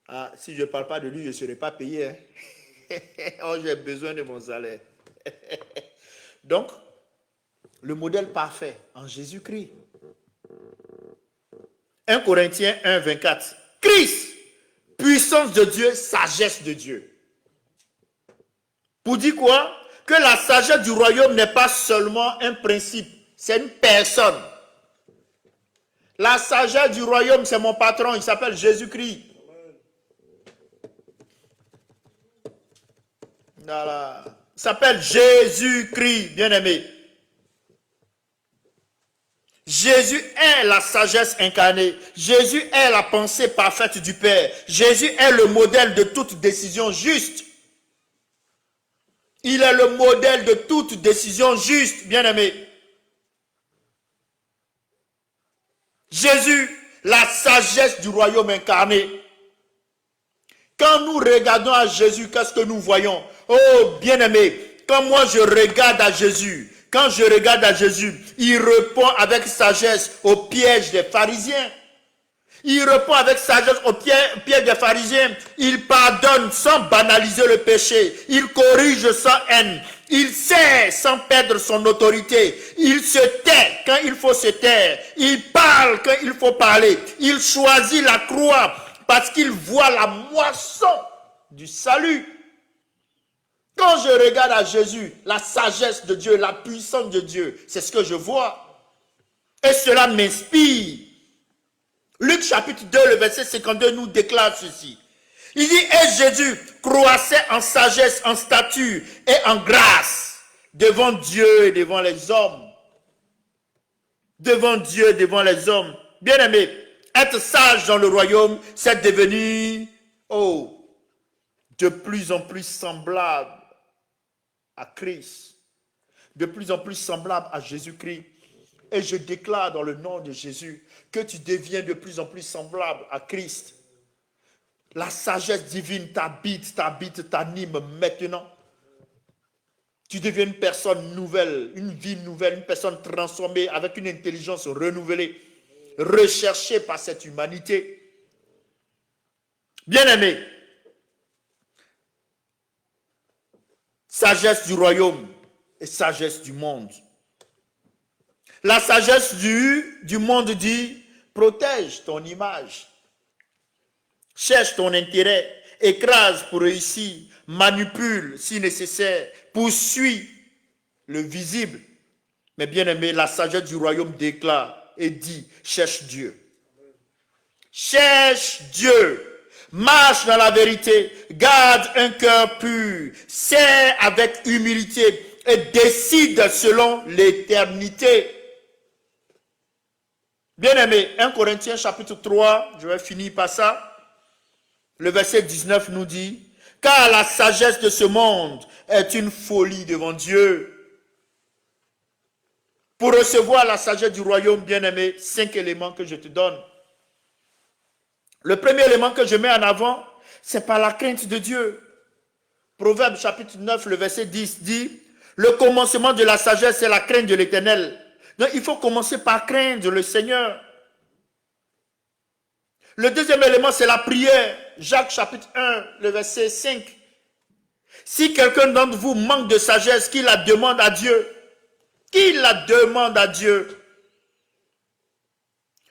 Ah, si je ne parle pas de lui, je ne serai pas payé. Hein. Oh, j'ai besoin de mon salaire. Donc, le modèle parfait en Jésus-Christ. 1 Corinthiens 1, 24. Christ, puissance de Dieu, sagesse de Dieu. Pour dire quoi? Que la sagesse du royaume n'est pas seulement un principe, c'est une personne. La sagesse du royaume, c'est mon patron, il s'appelle Jésus-Christ. Voilà. Il s'appelle Jésus-Christ, bien-aimé. Jésus est la sagesse incarnée. Jésus est la pensée parfaite du Père. Jésus est le modèle de toute décision juste. Il est le modèle de toute décision juste, bien-aimé. Jésus, la sagesse du royaume incarné. Quand nous regardons à Jésus, qu'est-ce que nous voyons? Oh, bien-aimé, quand moi je regarde à Jésus, quand je regarde à Jésus, il répond avec sagesse au piège des pharisiens. Il répond avec sagesse au piège des pharisiens. Il pardonne sans banaliser le péché. Il corrige sans haine. Il sait sans perdre son autorité. Il se tait quand il faut se taire. Il parle quand il faut parler. Il choisit la croix parce qu'il voit la moisson du salut. Quand je regarde à Jésus, la sagesse de Dieu, la puissance de Dieu, c'est ce que je vois. Et cela m'inspire. Luc chapitre 2, le verset 52 nous déclare ceci. Il dit, et Jésus croissait en sagesse, en stature et en grâce devant Dieu et devant les hommes. Devant Dieu et devant les hommes. Bien-aimé, être sage dans le royaume, c'est devenir, de plus en plus semblable à Christ. De plus en plus semblable à Jésus-Christ. Et je déclare dans le nom de Jésus que tu deviens de plus en plus semblable à Christ. La sagesse divine t'habite, t'anime maintenant. Tu deviens une personne nouvelle, une vie nouvelle, une personne transformée avec une intelligence renouvelée, recherchée par cette humanité. Bien-aimé, sagesse du royaume et sagesse du monde. La sagesse du monde dit, protège ton image, cherche ton intérêt, écrase pour réussir, manipule si nécessaire, poursuit le visible. Mais bien aimé, la sagesse du royaume déclare et dit, cherche Dieu. Cherche Dieu, marche dans la vérité, garde un cœur pur, sers avec humilité et décide selon l'éternité. Bien-aimé, 1 Corinthiens chapitre 3, je vais finir par ça. Le verset 19 nous dit, car la sagesse de ce monde est une folie devant Dieu. Pour recevoir la sagesse du royaume, bien-aimé, 5 éléments que je te donne. Le premier élément que je mets en avant, c'est par la crainte de Dieu. Proverbe chapitre 9, le verset 10 dit, le commencement de la sagesse, c'est la crainte de l'Éternel. Donc, il faut commencer par craindre le Seigneur. Le deuxième élément, c'est la prière. Jacques chapitre 1, le verset 5. Si quelqu'un d'entre vous manque de sagesse, qu'il la demande à Dieu. Qu'il la demande à Dieu.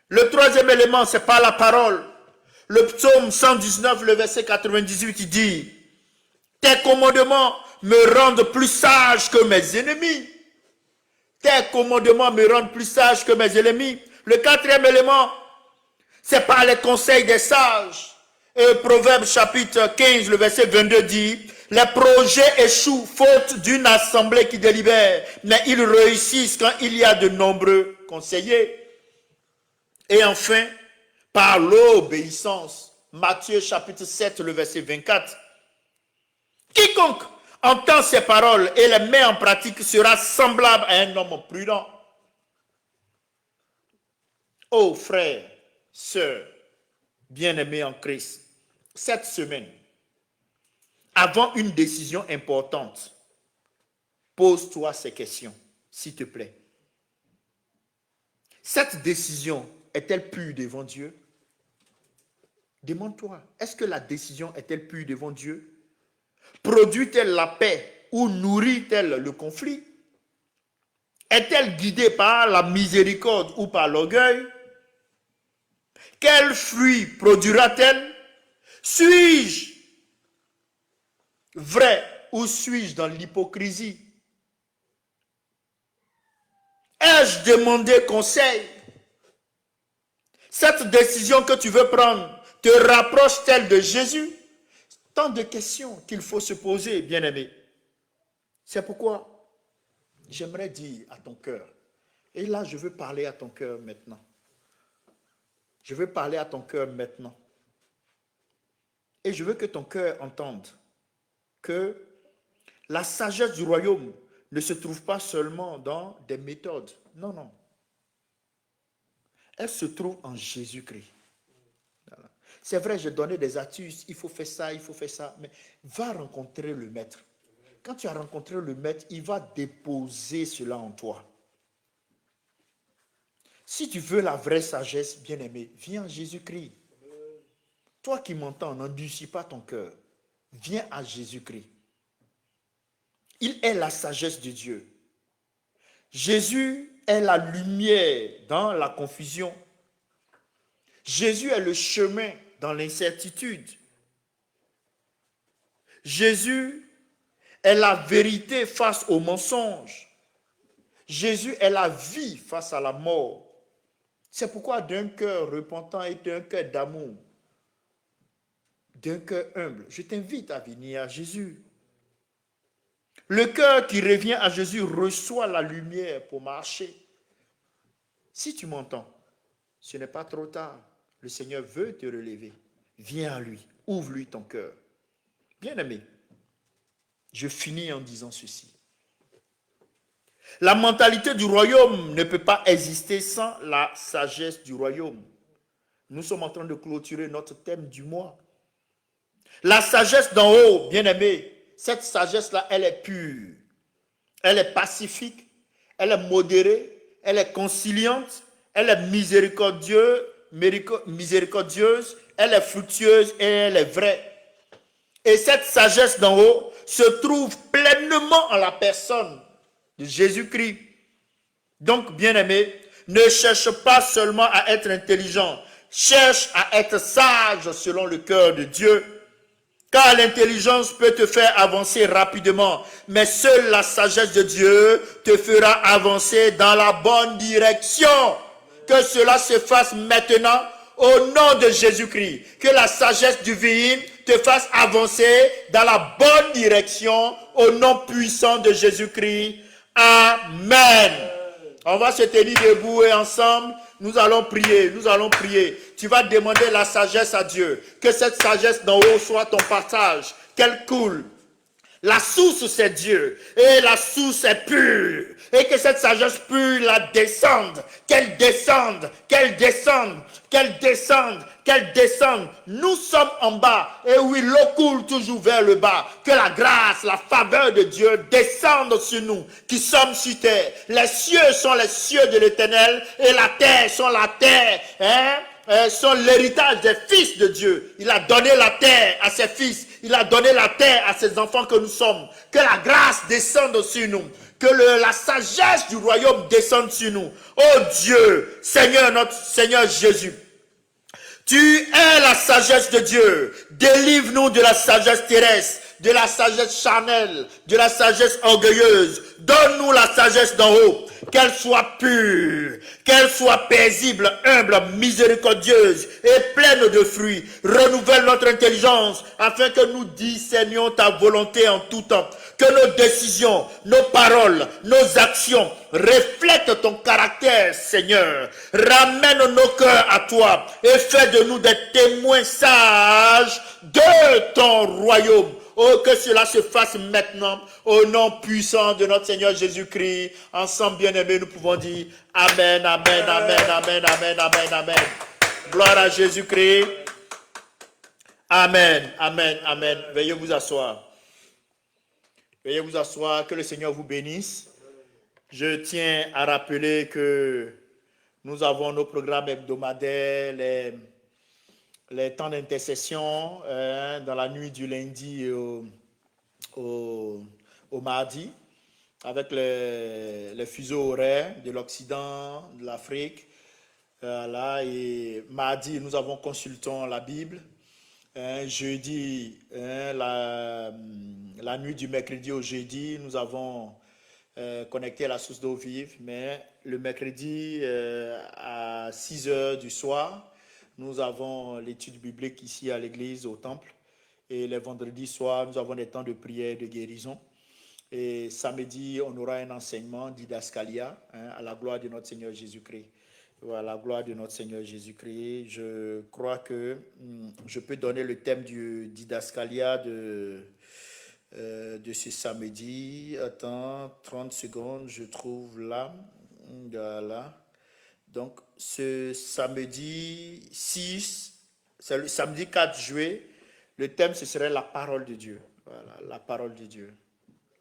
Le troisième élément, c'est par la parole. Le psaume 119, le verset 98, il dit, tes commandements me rendent plus sage que mes ennemis. Tes commandements me rendent plus sage que mes ennemis. Le quatrième élément, c'est par les conseils des sages. Et Proverbe chapitre 15, le verset 22 dit, les projets échouent faute d'une assemblée qui délibère, mais ils réussissent quand il y a de nombreux conseillers. Et enfin, par l'obéissance. Matthieu chapitre 7, le verset 24. Quiconque entend ces paroles et les met en pratique sera semblable à un homme prudent. Oh frères, sœurs, bien-aimés en Christ, cette semaine, avant une décision importante, pose-toi ces questions, s'il te plaît. Cette décision est-elle pure devant Dieu? Demande-toi, est-ce que la décision est-elle pure devant Dieu? Produit-elle la paix ou nourrit-elle le conflit? Est-elle guidée par la miséricorde ou par l'orgueil? Quel fruit produira-t-elle? Suis-je vrai ou suis-je dans l'hypocrisie? Ai-je demandé conseil? Cette décision que tu veux prendre te rapproche-t-elle de Jésus? Tant de questions qu'il faut se poser, bien-aimé. C'est pourquoi j'aimerais dire à ton cœur, et là je veux parler à ton cœur maintenant. Je veux parler à ton cœur maintenant. Et je veux que ton cœur entende que la sagesse du royaume ne se trouve pas seulement dans des méthodes. Non, non. Elle se trouve en Jésus-Christ. Voilà. C'est vrai, j'ai donné des astuces, il faut faire ça, mais va rencontrer le maître. Quand tu as rencontré le maître, il va déposer cela en toi. Si tu veux la vraie sagesse, bien-aimé, viens à Jésus-Christ. Toi qui m'entends, n'endurcis pas ton cœur. Viens à Jésus-Christ. Il est la sagesse de Dieu. Jésus est la lumière dans la confusion. Jésus est le chemin dans l'incertitude. Jésus est la vérité face au mensonge. Jésus est la vie face à la mort. C'est pourquoi d'un cœur repentant et d'un cœur d'amour, d'un cœur humble, je t'invite à venir à Jésus. Le cœur qui revient à Jésus reçoit la lumière pour marcher. Si tu m'entends, ce n'est pas trop tard. Le Seigneur veut te relever. Viens à lui, ouvre-lui ton cœur. Bien-aimé, je finis en disant ceci. La mentalité du royaume ne peut pas exister sans la sagesse du royaume. Nous sommes en train de clôturer notre thème du mois. La sagesse d'en haut, bien-aimé, cette sagesse-là, elle est pure. Elle est pacifique, elle est modérée, elle est conciliante, elle est miséricordieuse, elle est fructueuse et elle est vraie. Et cette sagesse d'en haut se trouve pleinement en la personne de Jésus-Christ. Donc, bien-aimé, ne cherche pas seulement à être intelligent, cherche à être sage selon le cœur de Dieu. Car l'intelligence peut te faire avancer rapidement, mais seule la sagesse de Dieu te fera avancer dans la bonne direction. Que cela se fasse maintenant au nom de Jésus-Christ. Que la sagesse divine te fasse avancer dans la bonne direction au nom puissant de Jésus-Christ. Amen. On va se tenir debout et ensemble, nous allons prier, nous allons prier. Tu vas demander la sagesse à Dieu. Que cette sagesse d'en haut soit ton partage, qu'elle coule. La source, c'est Dieu. Et la source est pure. Et que cette sagesse pure la descende. Qu'elle descende, qu'elle descende, qu'elle descende, qu'elle descende. Nous sommes en bas. Et oui, l'eau coule toujours vers le bas. Que la grâce, la faveur de Dieu descende sur nous qui sommes sur terre. Les cieux sont les cieux de l'Éternel. Et la terre sont la terre. Sont l'héritage des fils de Dieu. Il a donné la terre à ses fils. Il a donné la terre à ses enfants que nous sommes. Que la grâce descende sur nous. Que la sagesse du royaume descende sur nous. Oh Dieu, Seigneur, notre Seigneur Jésus. Tu es la sagesse de Dieu. Délivre-nous de la sagesse terrestre, de la sagesse charnelle, de la sagesse orgueilleuse. Donne-nous la sagesse d'en haut. Qu'elle soit pure, qu'elle soit paisible, humble, miséricordieuse et pleine de fruits. Renouvelle notre intelligence afin que nous discernions ta volonté en tout temps. Que nos décisions, nos paroles, nos actions reflètent ton caractère, Seigneur. Ramène nos cœurs à toi et fais de nous des témoins sages de ton royaume. Oh, que cela se fasse maintenant, au nom puissant de notre Seigneur Jésus-Christ. Ensemble, bien-aimés, nous pouvons dire Amen, Amen, Amen, Amen, Amen, Amen, Amen. Gloire à Jésus-Christ. Amen, Amen, Amen. Veuillez vous asseoir. Veuillez vous asseoir, que le Seigneur vous bénisse. Je tiens à rappeler que nous avons nos programmes hebdomadaires, les temps d'intercession dans la nuit du lundi au mardi, avec les fuseaux horaires de l'Occident, de l'Afrique. Là, et mardi, nous avons consultant la Bible. Jeudi, la nuit du mercredi au jeudi, nous avons connecté à la source d'eau vive. Mais le mercredi à 6 heures du soir, nous avons l'étude biblique ici à l'église, au temple. Et les vendredis soirs, nous avons des temps de prière et de guérison. Et samedi, on aura un enseignement didascalia à la gloire de notre Seigneur Jésus-Christ. À la gloire de notre Seigneur Jésus-Christ. Je crois que je peux donner le thème du didascalia de ce samedi. Attends, 30 secondes, je trouve là. Voilà. Donc, ce samedi 6, c'est le samedi 4 juillet, le thème, ce serait la parole de Dieu. Voilà, la parole de Dieu.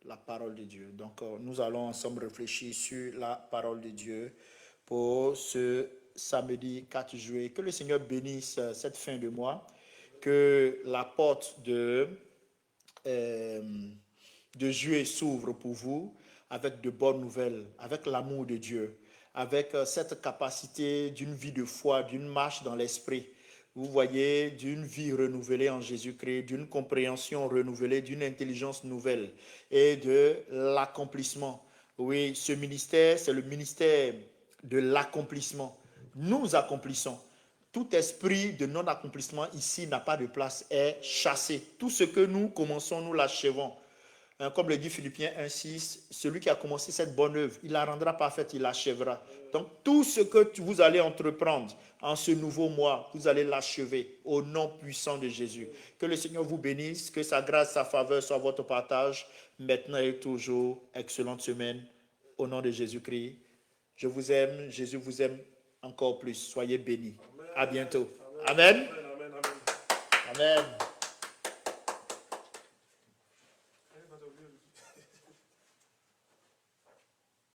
La parole de Dieu. Donc, nous allons ensemble réfléchir sur la parole de Dieu pour ce samedi 4 juillet. Que le Seigneur bénisse cette fin de mois, que la porte de juillet s'ouvre pour vous avec de bonnes nouvelles, avec l'amour de Dieu, avec cette capacité d'une vie de foi, d'une marche dans l'esprit. Vous voyez, d'une vie renouvelée en Jésus-Christ, d'une compréhension renouvelée, d'une intelligence nouvelle et de l'accomplissement. Oui, ce ministère, c'est le ministère de l'accomplissement. Nous accomplissons. Tout esprit de non-accomplissement ici n'a pas de place, est chassé. Tout ce que nous commençons, nous l'achevons. Comme le dit Philippiens 1,6, celui qui a commencé cette bonne œuvre, il la rendra parfaite, il l'achèvera. Donc tout ce que vous allez entreprendre en ce nouveau mois, vous allez l'achever au nom puissant de Jésus. Que le Seigneur vous bénisse, que sa grâce, sa faveur soit votre partage, maintenant et toujours. Excellente semaine, au nom de Jésus-Christ. Je vous aime, Jésus vous aime encore plus. Soyez bénis. À bientôt. Amen. Amen.